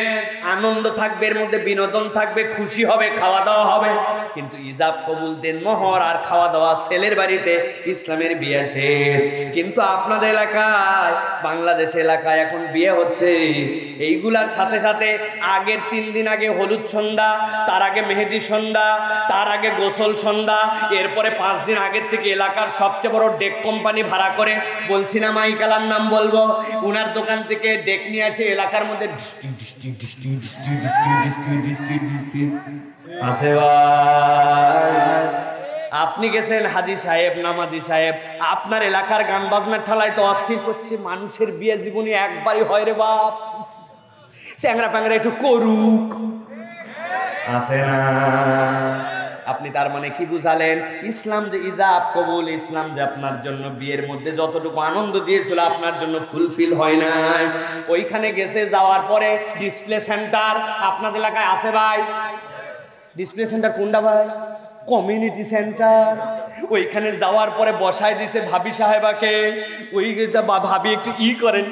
আনন্দ থাকবে, এর মধ্যে বিনোদন থাকবে, খুশি হবে, খাওয়া দাওয়া হবে। কিন্তু ইজাব, কবুল, দেনমোহর আর খাওয়া দাওয়া ছেলের বাড়িতে, ইসলামের বিয়ে শেষ। কিন্তু আপনাদের এলাকায়, বাংলাদেশ এলাকায় এখন বিয়ে হচ্ছে, এইগুলার সাথে সাথে আগের 3 দিন আগে হলুদ সন্ধ্যা, তার আগে মেহেদি সন্ধ্যা, তার আগে গোসল সন্ধ্যা, এরপরে 5 দিন আগের থেকে এলাকার সবচেয়ে বড় ডেক কোম্পানি ভাড়া করে, বলছি না মাইকালার নাম বলবো, উনার দোকান থেকে ডেক নিয়ে আছে, এলাকার মধ্যে আছে ভাই। আপনি গেছেন হাজি সাহেব, নামাজি সাহেব, আপনার এলাকার গান বাজনার ঠালায় তো অস্থির করছে। মানুষের বিয়ে জীবনে একবারই হয় রে বাপ, চ্যাংরা প্যাংরা একটু করুক, আছে না? আপনি তার মানে কি বুঝালেন? ইসলাম যে ইজাব কবুল, ইসলাম যে আপনার জন্য বিয়ের মধ্যে যতটুকু আনন্দ দিয়েছিল আপনার জন্য ফুলফিল হয় নাই। ওইখানে গেছে, যাওয়ার পরে ডিসপ্লে সেন্টার আপনাদের এলাকায় আছে ভাই? ডিসপ্লে সেন্টার কোনটা ভাই? Community centre. ওইখানে যাওয়ার পরে বসায় দিছে ভাবি সাহেবাকে, ওই ভাবি একটু করেন,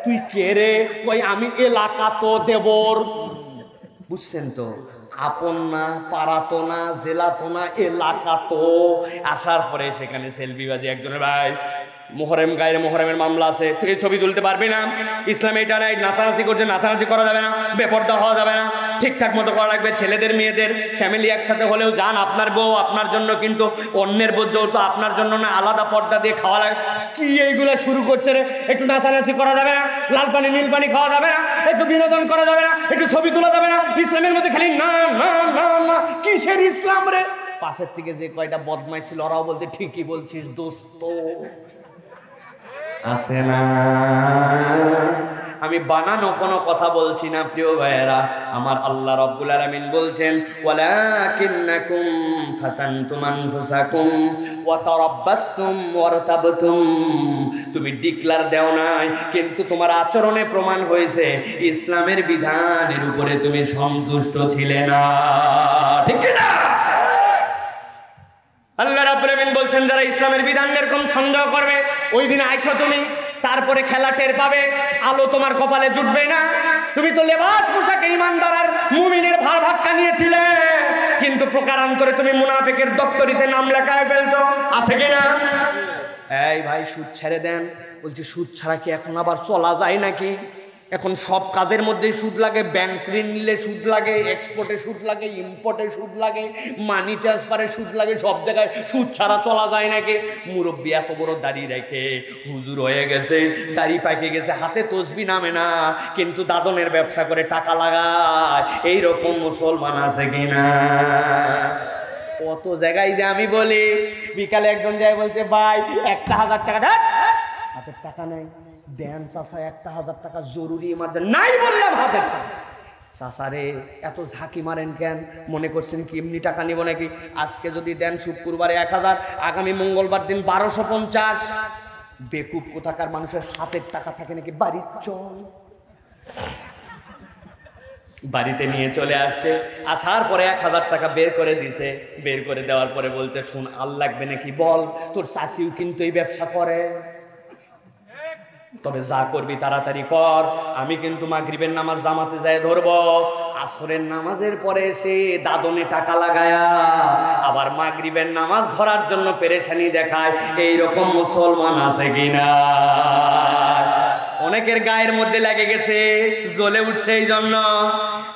তুই কে রে? কই আমি এলাকা তো দেবর। বুঝছেন তো, আপন না, পাড়া তো না, জেলা তো না, এলাকা তো। আসার পরে সেখানে সেলফিবাজি একজনের, ভাই মোহরম গায়ে মোহরমের মামলা আছে, তুই ছবি তুলতে পারবি না, ইসলামে এটা নাই, নাচানাচি করছে, নাচানাচি করা যাবে না, বেপর্দা হওয়া যাবে না, ঠিকঠাক মতো করা লাগবে, ছেলেদের মেয়েদের ফ্যামিলি একসাথে হলেও যান, আপনার বউ আপনার জন্য, কিন্তু অন্যের বউ তো আপনার জন্য না, আলাদা পর্দা দিয়ে খাওয়া লাগে। কি এইগুলো শুরু করছে রে? একটু নাচানাচি করা যাবে না, লাল পানি নীল পানি খাওয়া যাবে না, একটু বিনোদন করা যাবে না, একটু ছবি তোলা যাবে না, ইসলামের মধ্যে খালি না না না না। কিসের ইসলাম রে? পাশের থেকে যে কয়টা বদমাইশ ছিল ওরাও বলতে ঠিকই বলছিস দোস্ত, আছে না? আমি বানানো কোনো কথা বলছি না প্রিয় ভাইয়েরা, আমার আল্লাহ রাব্বুল আলামিন বলছেন ওয়ালাকিন্নাকুম ফাতানতুম আনফুসাকুম ওয়া তারাব্বাসতুম ওয়ারতাবতুম। তুমি ডিক্লার দেও নাই, কিন্তু তোমার আচরণে প্রমাণ হয়েছে ইসলামের বিধানের উপরে তুমি সন্তুষ্ট ছিলে না, ঠিক না? আল্লাহ রাব্বুল আলামিন বলছেন যারা ইসলামের বিধান এরকম সন্দেহ করবে, ওই দিন আইসো তুমি, তারপরে খেলা টের পাবে, আলো তোমার কপালে জুটবে না। তুমি তো লেবাস পোশাকে ইমানদার আর মুমিনের ভার ভাক্কা নিয়েছিলে, কিন্তু প্রকারান্তরে তুমি মুনাফিকের দপ্তরিতে নাম লেখায় ফেলছো, আছে কিনা? এই ভাই সুদ ছেড়ে দেন। বলছি সুদ ছাড়া কি এখন আবার চলা যায় নাকি? এখন সব কাজের মধ্যেই সুদ লাগে, ব্যাংক ঋণ নিলে সুদ লাগে, এক্সপোর্টে সুদ লাগে, ইম্পোর্টে সুদ লাগে, মানি ট্রান্সফারে সুদ লাগে, সব জায়গায় সুদ ছাড়া চলা যায় নাকি? মুরব্বী এত বড় দাড়ি রেখে হুজুর হয়ে গেছে, দাড়ি পাকে গেছে, হাতে তসবি নামে না, কিন্তু দাদনের ব্যবসা করে টাকা লাগায়, এইরকম মুসলমান আছে কিনা? কত জায়গায় যে আমি বলি, বিকালে একজন যায় বলছে ভাই 1,000 টাকা দেন, হাতের টাকা নেই, দেন চাষা 1,000 টাকা জরুরি ইমার্জেন্সি, নাই বললাম হাতের টাকা। চাষারে এত ঝাঁকি মারেন কেন? মনে করছেন কি এমনি টাকা নিব নাকি? আজকে যদি দেন শুক্রবারে 1,000, আগামী মঙ্গলবার দিন 1250। বেকুব কোথাকার মানুষের হাতের টাকা থাকে নাকি? বাড়ির চল, বাড়িতে নিয়ে চলে আসছে, আসার পরে 1,000 টাকা বের করে দিছে, বের করে দেওয়ার পরে বলছে শুন, আল লাগবে নাকি বল, তোর চাষিও কিন্তু এই ব্যবসা করে, তবে যা করবি তাড়াতাড়ি কর, আমি কিন্তু মাগরিবের নামাজ জামাতে যায় ধরবো, আসরের নামাজের পরে এসে দাদনে টাকা লাগায়া আবার মাগরিবের নামাজ ধরার জন্য পেরেশানি দেখায়, এইরকম মুসলমান আছে কিনা? অনেকের গায়ের মধ্যে লেগে গেছে, জ্বলে উঠছে এই জন্য।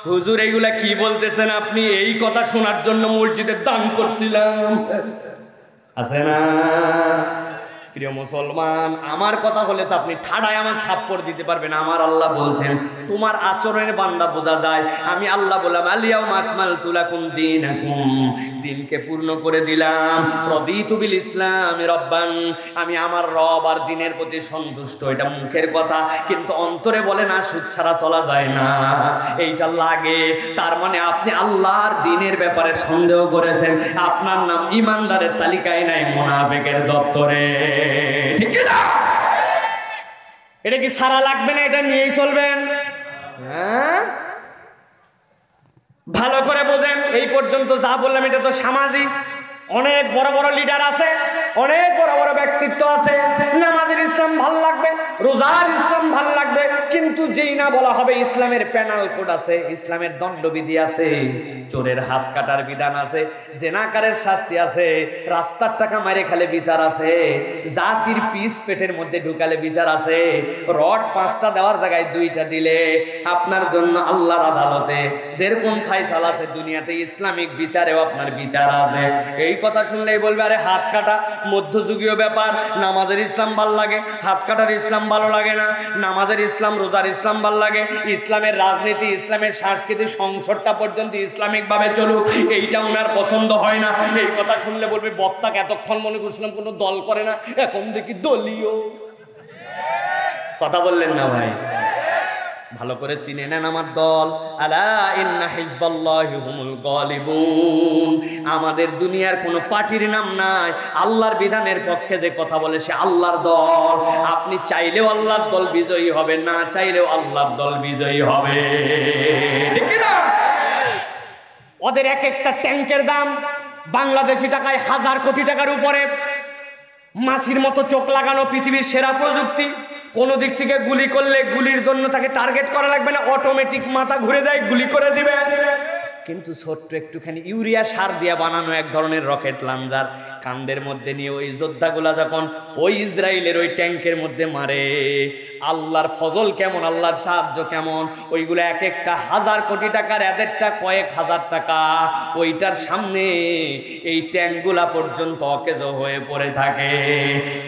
হুজুর এইগুলা কি বলতেছেন আপনি? এই কথা শোনার জন্য মসজিদে দান করছিলাম, আছে না? প্রিয় মুসলমান, আমার কথা হলে তো আপনি ঠাড়ায় আমার থাপ্পড় দিতে পারবেন। আমার আল্লাহ বলছেন তোমার আচরণের বান্দা বোঝা যায়। আমি আল্লাহ বললাম আলিয়াউমা আকমালতু লাকুম দীনাকুম, দিনকে পূর্ণ করে দিলাম, রাদিতু বিল ইসলাম রাব্বান, আমি আমার রব আর দিনের প্রতি সন্তুষ্ট। এটা মুখের কথা, কিন্তু অন্তরে বলে না সুদ ছাড়া চলা যায় না, এইটা লাগে। তার মানে আপনি আল্লাহর দিনের ব্যাপারে সন্দেহ করেছেন, আপনার নাম ইমানদারের তালিকায় নাই, মুনাফিকের দপ্তরে, ঠিক না? এটা কি সারা লাগবে না? এটা নিয়েই চলবেন? হ্যাঁ, ভালো করে বোঝেন। এই পর্যন্ত যা বললাম এটা তো সামাজিক। অনেক বড় বড় লিডার আছে, অনেক বড় বড় ব্যক্তিত্ব আছে, নামাজের ইসলাম ভাল লাগবে, রোজার ইসলাম ভাল লাগবে, কিন্তু যেই না বলা হবে ইসলামের প্যানাল কোড আছে, ইসলামের দণ্ডবিধি আছে, চোরের হাত কাটার বিধান আছে, জেনাকারের শাস্তি আছে, রাস্তার টাকা মারে খালে বিচার আছে, জাতির পিস পেটের মধ্যে ঢুকালে বিচার আছে, রড 5টা দেওয়ার জায়গায় 2টা দিলে আপনার জন্য আল্লাহর আদালতে যেরকম ফায়সালা আছে দুনিয়াতে ইসলামিক বিচারেও আপনার বিচার আছে। এই কথা শুনলেই বলবে আরে হাত কাটা মধ্যযুগীয় ব্যাপার, নামাজের ইসলাম ভাল লাগে, হাত কাটার ইসলাম ভালো লাগে না, নামাজের ইসলাম রোজার ইসলাম ভাল লাগে, ইসলামের রাজনীতি ইসলামের সংস্কৃতি সংসদটা পর্যন্ত ইসলামিক ভাবে চলুক, এইটা ওনার পছন্দ হয় না। এই কথা শুনলে বলবে বক্তাকে এতক্ষণ মনে করছিলাম কোনো দল করে না, এখন দেখি দলীয়। কথা বললেন না ভাই? ভালো করে চিনে নেন আমার দল। আলা ইন্না হিজবাল্লাহি হুমুল গালিবুন। আমাদের দুনিয়ার কোনো পার্টির নাম নাই, আল্লাহর বিধানের পক্ষে যে কথা বলে সে আল্লাহর দল। আপনি চাইলেও আল্লাহর দল বিজয়ী হবে, না চাইলেও আল্লাহর দল বিজয়ী হবে, ঠিক না? ওদের এক একটা ট্যাঙ্কের দাম বাংলাদেশি টাকায় 1000 কোটি টাকার উপরে। মাছির মতো চোখ লাগানো পৃথিবীর সেরা প্রযুক্তি, কোনো দিক থেকে গুলি করলে গুলির জন্য তাকে টার্গেট করা লাগবে না, অটোমেটিক মাথা ঘুরে যায়, গুলি করে দিবে। কিন্তু ছোট্ট একটুখানি ইউরিয়া সার দিয়ে বানানো এক ধরনের রকেট লঞ্চার কান্দের মধ্যে নিয়ে ওই যোদ্ধাগুলা যখন ওই ইসরায়েলের ওই ট্যাঙ্কের মধ্যে মারে, আল্লাহর ফজল কেমন, আল্লাহর সাহায্য কেমন, ওইগুলো এক একটা 1000 কোটি টাকার, এদেরটা কয়েক হাজার টাকা, ওইটার সামনে এই ট্যাঙ্কগুলা পর্যন্ত অকেজ হয়ে পড়ে থাকে।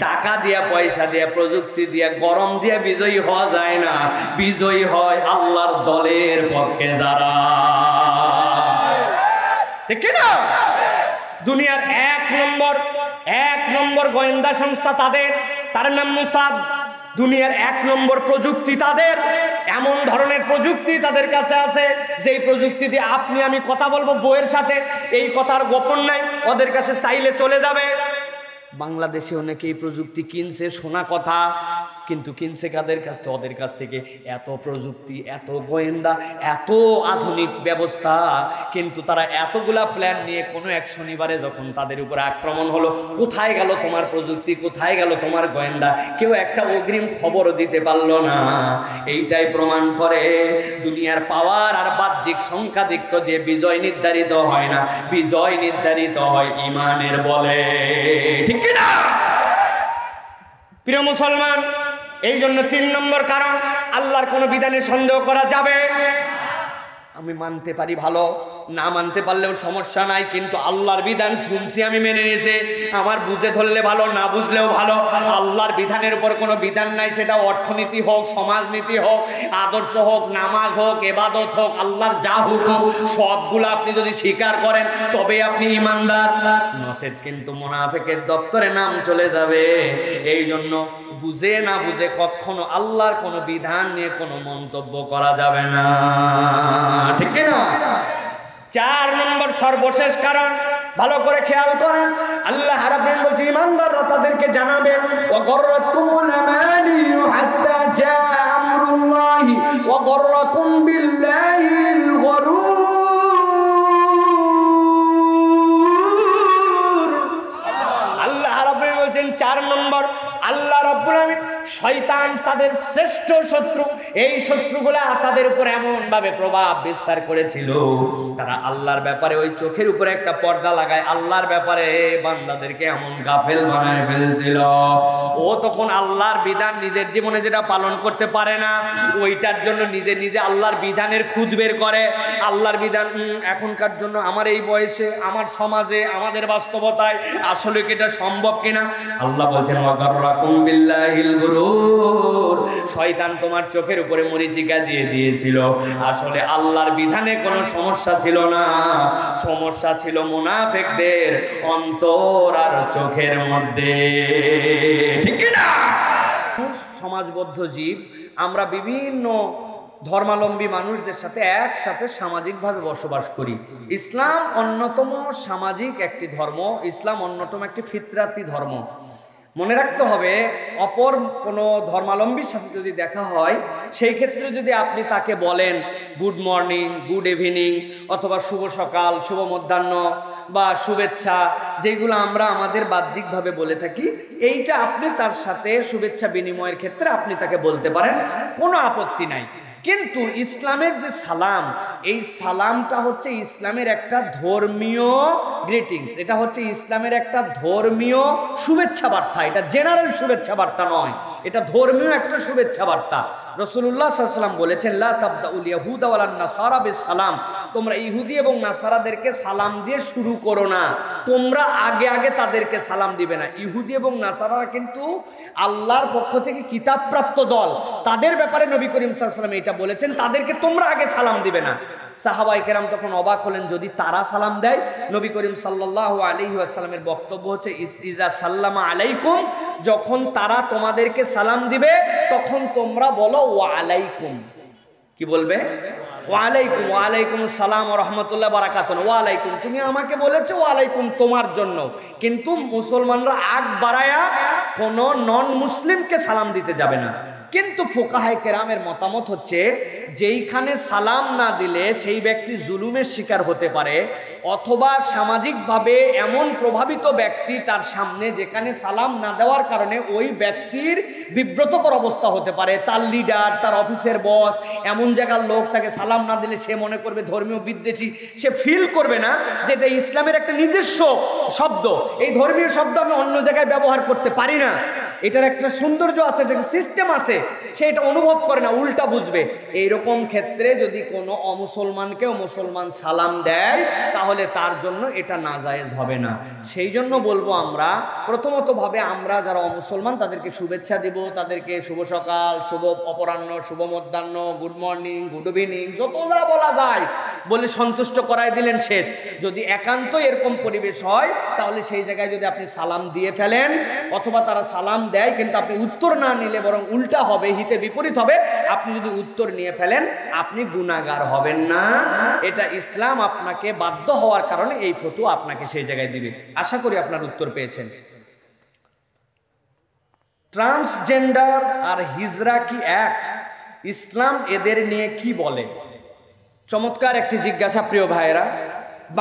টাকা দিয়া, পয়সা দিয়া, প্রযুক্তি দিয়া, গরম দিয়া বিজয়ী হওয়া যায় না, বিজয়ী হয় আল্লাহর দলের পক্ষে যারা। ঠিক না? দুনিয়ার এক নম্বর গোয়েন্দা সংস্থা তার নাম মোসাদ। দুনিয়ার 1 নম্বর প্রযুক্তি তাদের, এমন ধরনের প্রযুক্তি তাদের কাছে আছে যেই প্রযুক্তি দিয়ে আপনি আমি কথা বলবো বউয়ের সাথে, এই কথার গোপন নাই, ওদের কাছে চাইলে চলে যাবে। বাংলাদেশে অনেকে এই প্রযুক্তি কিনছে, শোনা কথা, কিন্তু কিনছে কাদের কাছ থেকে? ওদের কাছ থেকে। এত প্রযুক্তি, এত গোয়েন্দা, এত আধুনিক ব্যবস্থা, কিন্তু তারা এতগুলা প্ল্যান নিয়ে কোনো এক শনিবারে যখন তাদের উপরে আক্রমণ হলো, কোথায় গেল তোমার প্রযুক্তি, কোথায় গেল তোমার গোয়েন্দা? কেউ একটা অগ্রিম খবরও দিতে পারলো না। এইটাই প্রমাণ করে দুনিয়ার পাওয়ার আর বাহ্যিক সংখ্যাধিক্য দিয়ে বিজয় নির্ধারিত হয় না, বিজয় নির্ধারিত হয় ঈমানের বলে। ঠিক কি না? প্রিয় মুসলমান, এই জন্য 3 নম্বর কারণ, আল্লাহর কোনো বিধানে সন্দেহ করা যাবে। আমি মানতে পারি ভালো, না মানতে পারলেও সমস্যা নাই, কিন্তু আল্লাহর বিধান শুনছি, আমি মেনে নিয়েছি, আমার বুঝে ধরলে ভালো, না বুঝলেও ভালো। আল্লাহর বিধানের উপর কোনো বিধান নাই, সেটা অর্থনীতি হোক, সমাজনীতি হোক, আদর্শ হোক, নামাজ হোক, ইবাদত হোক, আল্লাহর যা হুকুম সবগুলো আপনি যদি স্বীকার করেন তবে আপনি ঈমানদার, নচেত কিন্তু মুনাফিকের দপ্তরে নাম চলে যাবে। এই জন্য বুঝে না বুঝে কখনো আল্লাহর কোনো বিধান নিয়ে কোনো মন্তব্য করা যাবে না। ঠিক কি না? 4 নম্বর সর্বশেষ কারণ, ভালো করে খেয়াল করেন, আল্লাহ রাব্বুল আলামিন বলছেন ঈমানদাররা তাদেরকে জানাবেন, ওয়া গররাতুমুল আমানি হাত্তা জা আমরুল্লাহি ওয়া গররাতুম বিল্লাহিল গরুর। আল্লাহ রাব্বুল আলামিন বলছেন 4 নম্বর, আল্লাহ রাব্বুল আলামিন শয়তান তাদের শ্রেষ্ঠ শত্রু, এই শত্রুগুলা তাদের উপর এমন ভাবে প্রভাব বিস্তার করেছিল, তারা আল্লাহর ব্যাপারে ওই চোখের উপরে একটা পর্দা লাগায়, আল্লাহর ব্যাপারে বান্দাদেরকে এমন গাফেল বানায় ফেলছিল। ও তখন আল্লাহর বিধান নিজের জীবনে যেটা পালন করতে পারে না, ওইটার জন্য নিজে নিজে আল্লাহর বিধানের খুঁত বের করে। আল্লাহর বিধান এখনকার জন্য আমার এই বয়সে, আমার সমাজে, আমাদের বাস্তবতায় আসলে কি এটা সম্ভব কিনা? আল্লাহ বলছেন ওয়া গাররাকুম বিল্লাহিল গুরুর, শয়তান তোমার চোখের উপরে মরিচিকা দিয়ে দিয়েছিল। আসলে আল্লাহর বিধানে কোনো সমস্যা ছিল না, সমস্যা ছিল মুনাফিকদের অন্তর আর চোখের মধ্যে। ঠিক না? সমাজবদ্ধ জীব, আমরা বিভিন্ন ধর্মাবলম্বী মানুষদের সাথে একসাথে সামাজিকভাবে বসবাস করি। ইসলাম অন্যতম সামাজিক একটি ধর্ম, ইসলাম অন্যতম একটি ফিতরাতি ধর্ম। মনে রাখতে হবে, অপর কোনো ধর্মাবলম্বীর সাথে যদি দেখা হয়, সেই ক্ষেত্রে যদি আপনি তাকে বলেন গুড মর্নিং, গুড ইভিনিং, অথবা শুভ সকাল, শুভ মধ্যাহ্ন বা শুভেচ্ছা, যেগুলো আমরা আমাদের বাহ্যিকভাবে বলে থাকি, এইটা আপনি তার সাথে শুভেচ্ছা বিনিময়ের ক্ষেত্রে আপনি তাকে বলতে পারেন, কোনো আপত্তি নাই। কিন্তু ইসলামের যে সালাম, এই সালামটা হচ্ছে ইসলামের একটা ধর্মীয় গ্রিটিংস, এটা হচ্ছে ইসলামের একটা ধর্মীয় শুভেচ্ছা বার্তা, এটা জেনারেল শুভেচ্ছা বার্তা নয়, এটা ধর্মীয় একটা শুভেচ্ছা বার্তা। রাসূলুল্লাহ সাল্লাল্লাহু আলাইহি ওয়াসাল্লাম বলেছেন লা তাবদাউল ইয়াহুদা ওয়ালান নাসারা বিস সালাম, তোমরা ইহুদি এবং নাসারাদেরকে সালাম দিয়ে শুরু করো না, তোমরা আগে আগে তাদেরকে সালাম দিবে না। ইহুদি এবং নাসারারা কিন্তু আল্লাহর পক্ষ থেকে কিতাবপ্রাপ্ত দল, তাদের ব্যাপারে নবী করিম সাল্লাল্লাহু আলাইহি ওয়াসাল্লাম এটা বলেছেন, তাদেরকে তোমরা আগে সালাম দিবে না। সাহাবায়ে কেরাম তখন অবাক হলেন, যদি তারা সালাম দেয়? নবী করিম সাল্লাল্লাহু আলাইহি ওয়াসাল্লামের বক্তব্য হচ্ছে ইজা সাল্লামা আলাইকুম, যখন তারা তোমাদেরকে সালাম দিবে তখন তোমরা বলো ওয়া আলাইকুম। কি বলবে? ওয়া আলাইকুম, ওয়া আলাইকুম আসসালাম ওয়া রাহমাতুল্লাহি ওয়া বারাকাতুহু। ওয়া আলাইকুম, তুমি আমাকে বলেছো ওয়া আলাইকুম তোমার জন্য, কিন্তু মুসলমানরা আগ বাড়ায়া কোনো নন মুসলিমকে সালাম দিতে যাবে না। কিন্তু ফুকাহায়ে কেরামের মতামত হচ্ছে যেইখানে সালাম না দিলে সেই ব্যক্তি জুলুমের শিকার হতে পারে, অথবা সামাজিকভাবে এমন প্রভাবিত ব্যক্তি তার সামনে যেখানে সালাম না দেওয়ার কারণে ওই ব্যক্তির বিব্রতকর অবস্থা হতে পারে, তার লিডার, তার অফিসের বস, এমন জায়গার লোক তাকে সালাম না দিলে সে মনে করবে ধর্মীয় বিদ্বেষী, সে ফিল করবে না যে এটা ইসলামের একটা নিজস্ব শব্দ, এই ধর্মীয় শব্দ আমি অন্য জায়গায় ব্যবহার করতে পারি না, এটার একটা সৌন্দর্য আছে, একটা সিস্টেম আছে, সে এটা অনুভব করে না, উল্টা বুঝবে। এইরকম ক্ষেত্রে যদি কোনো অমুসলমানকেও মুসলমান সালাম দেয় তাহলে তার জন্য এটা নাজায়েজ হবে না। সেই জন্য বলবো আমরা প্রথমত ভাবে আমরা যারা অমুসলমান তাদেরকে শুভেচ্ছা দিব, তাদেরকে শুভ সকাল, শুভ অপরাহ্ন, শুভ মধ্যাহ্ন, গুড মর্নিং, গুড ইভিনিং, যত যা বলা যায় বলে সন্তুষ্ট করাই দিলেন, শেষ। যদি একান্ত এরকম পরিবেশ হয় তাহলে সেই জায়গায় যদি আপনি সালাম দিয়ে ফেলেন, অথবা তারা সালাম দেয় কিন্তু আপনি উত্তর না নিলে বরং উল্টা হবে, হিতে বিপরীত হবে, আপনি যদি উত্তর নিয়ে ফেলেন আপনি গুনাহগার হবেন না। এটা ইসলাম আপনাকে বাধ্য হওয়ার কারণে এই ফতোয়া আপনাকে সেই জায়গায় দিবে। আশা করি আপনার উত্তর পেয়েছেন। ট্রান্সজেন্ডার আর হিজরা কি এক? ইসলাম এদের নিয়ে কি বলে? চমৎকার একটি জিজ্ঞাসা প্রিয় ভাইয়েরা।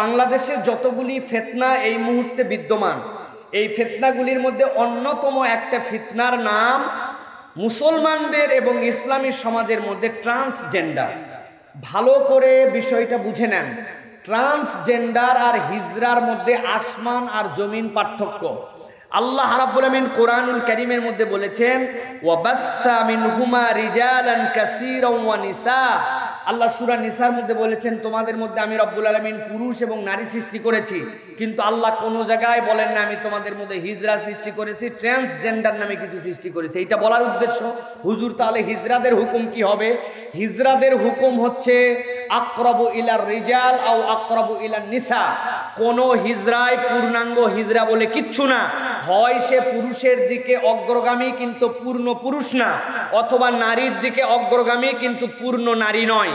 বাংলাদেশে যতগুলি ফিতনা এই মুহূর্তে বিদ্যমান, এই ফিতনাগুলির মধ্যে অন্যতম একটা ফিতনার নাম মুসলমানদের এবং ইসলামী সমাজের মধ্যে ট্রান্সজেন্ডার। ভালো করে বিষয়টা বুঝে নেন। ট্রান্সজেন্ডার আর হিজরার মধ্যে আসমান আর জমিন পার্থক্য। আল্লাহ রাব্বুল আমিন কোরআনুল কারীমের মধ্যে বলেছেন ওয়াবাসসা মিনহুমা রিজালান কাসীরান ওয়া নিসা। আল্লাহ সূরা নিসার মধ্যে বলেছেন তোমাদের মধ্যে আমি রব্বুল আলামিন পুরুষ এবং নারী সৃষ্টি করেছি, কিন্তু আল্লাহ কোনো জায়গায় বলেন না আমি তোমাদের মধ্যে হিজরা সৃষ্টি করেছি, ট্রান্সজেন্ডার নামে কিছু সৃষ্টি করেছি। এটা বলার উদ্দেশ্য হুজুর তাহলে হিজরাদের হুকুম কি হবে? হিজরাদের হুকুম হচ্ছে আকরাবু ইলার রিজাল আও আকরাবু ইলান নিসা। কোন হিজরায় পূর্ণাঙ্গ হিজরা বলে কিচ্ছু না, হয় সে পুরুষের দিকে অগ্রগামী কিন্তু পূর্ণ পুরুষ না, অথবা নারীর দিকে অগ্রগামী কিন্তু পূর্ণ নারী নয়।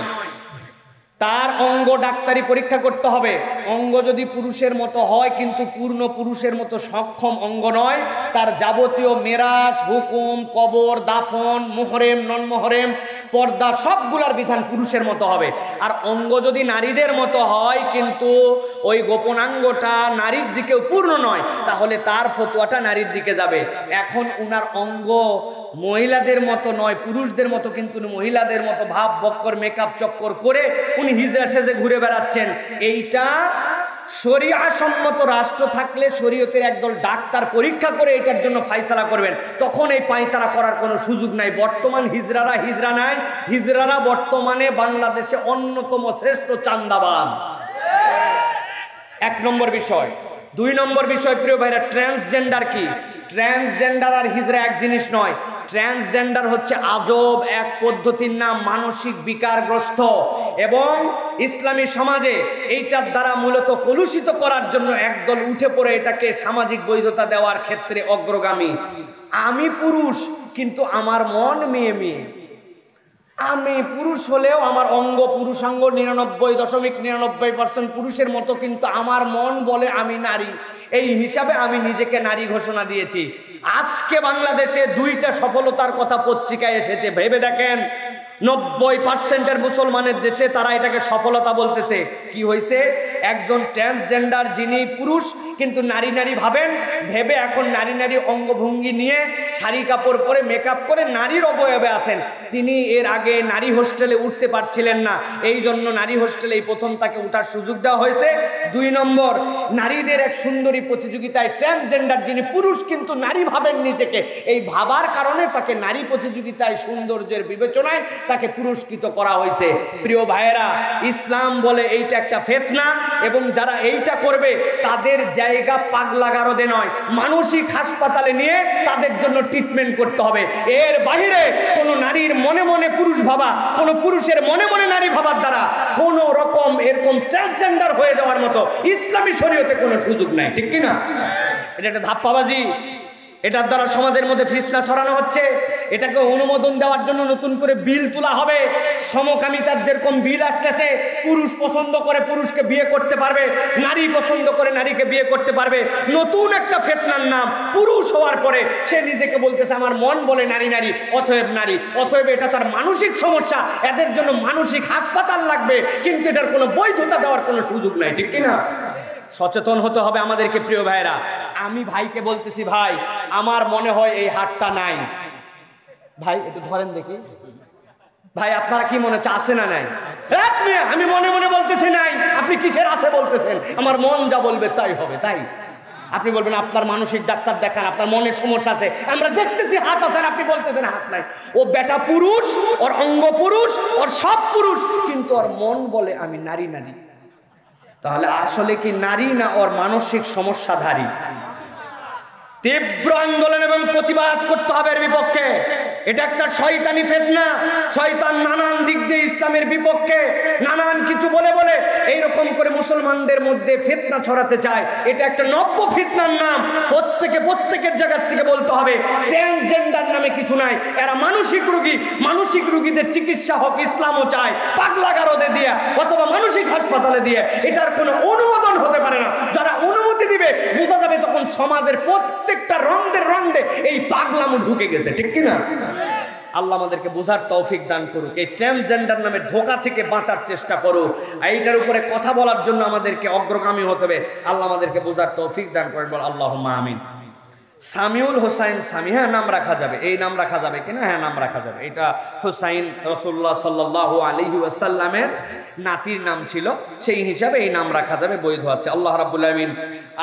তার অঙ্গ ডাক্তারি পরীক্ষা করতে হবে, অঙ্গ যদি পুরুষের মতো হয় কিন্তু পূর্ণ পুরুষের মতো সক্ষম অঙ্গ নয়, তার যাবতীয় মেরাজ, হুকুম, কবর, দাফন, মুহরেম, নন মুহরেম, পর্দা সবগুলার বিধান পুরুষের মতো হবে। আর অঙ্গ যদি নারীদের মতো হয় কিন্তু ওই গোপনাঙ্গটা নারীর দিকেও পূর্ণ নয়, তাহলে তার ফতোয়াটা নারীর দিকে যাবে। এখন উনার অঙ্গ মহিলাদের মতো নয়, পুরুষদের মতো, কিন্তু মহিলাদের মতো ভাব বক্কর মেকআপ চক্কর করে উনি হিজরা সেজে ঘুরে বেড়াচ্ছেন। এইটা শরিয়া সম্মত রাষ্ট্র থাকলে শরীয়তের একদল ডাক্তার পরীক্ষা করে এটার জন্য ফায়সালা করবেন, তখন এই পায়তারা করার কোনো সুযোগ নাই। বর্তমান হিজরারা হিজরা নাই, হিজরারা বর্তমানে বাংলাদেশে অন্যতম শ্রেষ্ঠ চান্দাবাজ। এক নম্বর বিষয়। দুই নম্বর বিষয় প্রিয় ভাইরা, ট্রান্সজেন্ডার কি? ট্রান্সজেন্ডার আর হিজরা এক জিনিস নয়। ট্রান্সজেন্ডার হচ্ছে আজব এক পদ্ধতির নাম, মানসিক বিকারগ্রস্ত, এবং ইসলামী সমাজে এইটার দ্বারা মূলত কলুষিত করার জন্য একদল উঠে পড়ে এটাকে সামাজিক বৈধতা দেওয়ার ক্ষেত্রে অগ্রগামী। আমি পুরুষ কিন্তু আমার মন মেয়ে মেয়ে, আমি পুরুষ হলেও আমার অঙ্গ পুরুষাঙ্গ 99.99% পুরুষের মতো, কিন্তু আমার মন বলে আমি নারী। এই হিসাবে আমি নিজেকে নারী ঘোষণা দিয়েছি। আজকে বাংলাদেশে দুইটা সফলতার কথা পত্রিকায় এসেছে, ভেবে দেখেন। 90% মুসলমানের দেশে তারা এটাকে সফলতা বলতেছে। কি হয়েছে? একজন ট্রান্সজেন্ডার যিনি পুরুষ কিন্তু নারী নারী ভাবেন, ভেবে এখন নারী নারী অঙ্গভঙ্গি নিয়ে শাড়ি কাপড় পরে মেকআপ করে নারীর অবয়বে আছেন। তিনি এর আগে নারী হোস্টেলে উঠতে পারছিলেন না, এই জন্য নারী হোস্টেলে এই প্রথম তাকে উঠার সুযোগ দেওয়া হয়েছে। 2 নম্বর, নারীদের এক সুন্দরী প্রতিযোগিতায় ট্রান্সজেন্ডার যিনি পুরুষ কিন্তু নারী ভাবেন নিজেকে, এই ভাবার কারণে তাকে নারী প্রতিযোগিতায় সৌন্দর্যের বিবেচনায় তাকে পুরস্কৃত করা হয়েছে। প্রিয় ভাইয়েরা, ইসলাম বলে এইটা একটা ফিতনা, এবং যারা এইটা করবে তাদের জায়গা পাগলাগারদে নয়, মানসিক হাসপাতালে নিয়ে তাদের জন্য ট্রিটমেন্ট করতে হবে। এর বাইরে কোনো নারীর মনে মনে পুরুষ ভাবা, কোনো পুরুষের মনে মনে নারী ভাবার দ্বারা কোনো রকম এরকম ট্রান্সজেন্ডার হয়ে যাওয়ার মতো ইসলামী শরীয়তে কোনো সুযোগ নাই। ঠিক কিনা? এটা একটা ধাপ্পাবাজি, এটার দ্বারা সমাজের মধ্যে ফিতনা ছড়ানো হচ্ছে। এটাকে অনুমোদন দেওয়ার জন্য নতুন করে বিল তোলা হবে। সমকামিতার যেরকম বিল আসতেছে, পুরুষ পছন্দ করে পুরুষকে বিয়ে করতে পারবে, নারী পছন্দ করে নারীকে বিয়ে করতে পারবে। নতুন একটা ফিতনার নাম, পুরুষ হওয়ার পরে সে নিজেকে বলতেছে আমার মন বলে নারী নারী, অতএব নারী, অতএব এটা তার মানসিক সমস্যা, এদের জন্য মানসিক হাসপাতাল লাগবে, কিন্তু এটার কোনো বৈধতা দেওয়ার কোনো সুযোগ নাই, ঠিক কিনা? সচেতন হতে হবে আমাদেরকে প্রিয় ভাইরা। আমি ভাইকে বলতেছি, ভাই আমার মনে হয় এই হাটটা নাই। ভাই একটু ধরেন দেখি, ভাই আপনারা কি মনে হচ্ছে আছে না নাই? আমি মনে মনে বলতেছি নাই, আপনি কিসের আছে বলতেছেন? আমার মন যা বলবে তাই হবে। তাই আপনি বলবেন আপনার মানসিক ডাক্তার দেখান, আপনার মনের সমস্যা আছে, আমরা দেখতেছি হাত আছে, আপনি বলতেছেন হাত নাই। ও বেটা পুরুষ, ওর অঙ্গ পুরুষ, ওর সব পুরুষ, কিন্তু ওর মন বলে আমি নারী নারী। তাহলে আসলে কি নারী না ওর মানসিক সমস্যাধারী? তীব্র আন্দোলন এবং প্রতিবাদ করতে হবে এর বিপক্ষে। এটা একটা শয়তানি ফিতনা। শয়তান নানান দিক দিয়ে ইসলামের বিপক্ষে নানান কিছু বলে বলে এইরকম করে মুসলমানদের মধ্যে ফিতনা ছড়াতে চায়। এটা একটা নব্য ফিতনার নাম। প্রত্যেকের জায়গা থেকে বলতে হবে ট্রান্সজেন্ডার নামে কিছু নাই, এরা মানসিক রোগী। মানসিক রোগীদের চিকিৎসা হোক, ইসলামও চায় পাগলাগারদে দিয়ে অথবা মানসিক হাসপাতালে দিয়ে। এটার কোনো অনুমোদন হতে পারে না। যারা অনুমতি দিবে বোঝা যাবে তখন সমাজের প্রত্যেকটা রন্ধে এই পাগলামো ঢুকে গেছে, ঠিক কিনা? আল্লাহ আমাদেরকে বোঝার তৌফিক দান করুক। এই ট্রান্সজেন্ডার নামে ধোঁকা থেকে বাঁচার চেষ্টা করুক। এইটার উপরে কথা বলার জন্য আমাদেরকে অগ্রগামী হতে হবে। আল্লাহ আমাদেরকে বোঝার তৌফিক দান করেন, বল আল্লাহুম্মা আমিন। সামিউল হোসাইন সামি, হ্যাঁ নাম রাখা যাবে। এই নাম রাখা যাবে কিনা? হ্যাঁ নাম রাখা যাবে। এটা হোসাইন রাসূলুল্লাহ সাল্লাল্লাহু আলাইহি ওয়াসাল্লামের নাতির নাম ছিল, সেই হিসাবে এই নাম রাখা যাবে, বৈধ আছে। আল্লাহ রাব্বুল আমিন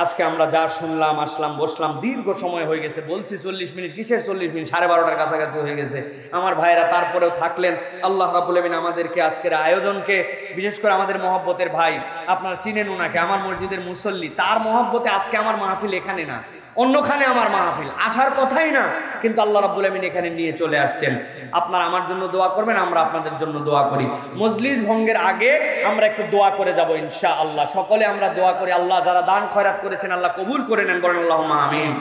আজকে আমরা যা শুনলাম, আসলাম, বসলাম, দীর্ঘ সময় হয়ে গেছে। বলছি 40 মিনিট, কিসের 40 মিনিট? 12:30টার কাছাকাছি হয়ে গেছে। আমার ভাইরা তারপরেও থাকলেন। আল্লাহ রাব্বুল আমিন আমাদেরকে আজকের আয়োজনকে, বিশেষ করে আমাদের মহব্বতের ভাই, আপনারা চিনেন ওনাকে, আমার মসজিদের মুসল্লি, তার মহব্বতে আজকে আমার মাহফিল এখানে না, অন্যখানে আমার মাহফিল, আসার কথাই না, কিন্তু আল্লাহ রাব্বুল আমিন এখানে নিয়ে চলে আসছেন। আপনারা আমার জন্য দোয়া করবেন, আমরা আপনাদের জন্য দোয়া করি। মজলিস ভঙ্গের আগে আমরা একটু দোয়া করে যাব ইনশাআল্লাহ। সকলে আমরা দোয়া করি। আল্লাহ যারা দান খয়রাত করেছেন আল্লাহ কবুল করে নেন, বলেন আল্লাহুম্মা আমিন।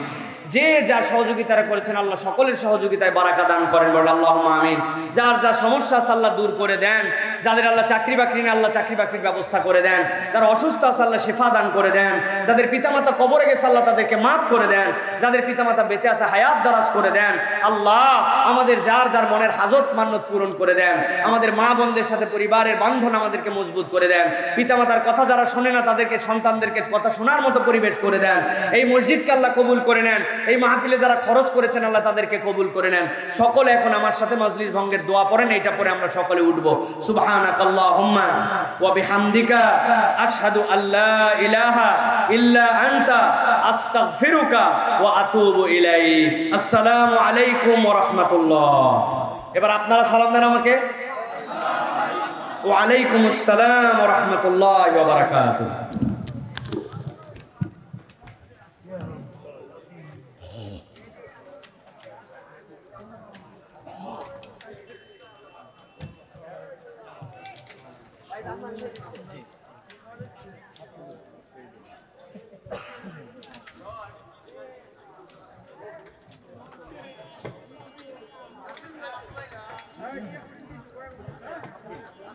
যে যার সহযোগিতারা করেছেন আল্লাহ সকলের সহযোগিতায় বারাকা দান করেন, বলেন আল্লাহুম্মা আমিন। যার যার সমস্যা আছে আল্লাহ দূর করে দেন। যাদের আল্লাহ চাকরি বাকরি না আল্লাহ চাকরি বাকরির ব্যবস্থা করে দেন। যারা অসুস্থ আছে আল্লাহ শিফা দান করে দেন। যাদের পিতামাতা কবরে গেছে আল্লাহ তাদেরকে মাফ করে দেন। যাদের পিতামাতা বেঁচে আছে হায়াত দারাজ করে দেন। আল্লাহ আমাদের যার যার মনের হাজত মান্নত পূরণ করে দেন। আমাদের মা বোনদের সাথে পরিবারের বান্ধন আমাদেরকে মজবুত করে দেন। পিতামাতার কথা যারা শোনে না তাদেরকে, সন্তানদেরকে কথা শোনার মতো পরিবেশ করে দেন। এই মসজিদকে আল্লাহ কবুল করে নেন। এই মাহফিলে যারা খরচ করেছেন আল্লাহ তাদেরকে কবুল করে নেন। সকলে এখন আমার সাথে মজলিস ভঙ্গের দোয়া পড়েন, এইটা পরে আমরা সকলে উঠবো। সুবহানাকাল্লাহুম্মা ওয়া বিহামদিকা আশহাদু আল্লা ইলাহা ইল্লা আনতা আস্তাগফিরুকা ওয়া আতুবু ইলাইক। আসসালামু আলাইকুম ওয়া রাহমাতুল্লাহ। এবার আপনারা সালাম দেন আমাকে। ওয়া আলাইকুমুস সালাম ওয়া রাহমাতুল্লাহি ওয়া বারাকাতুহু।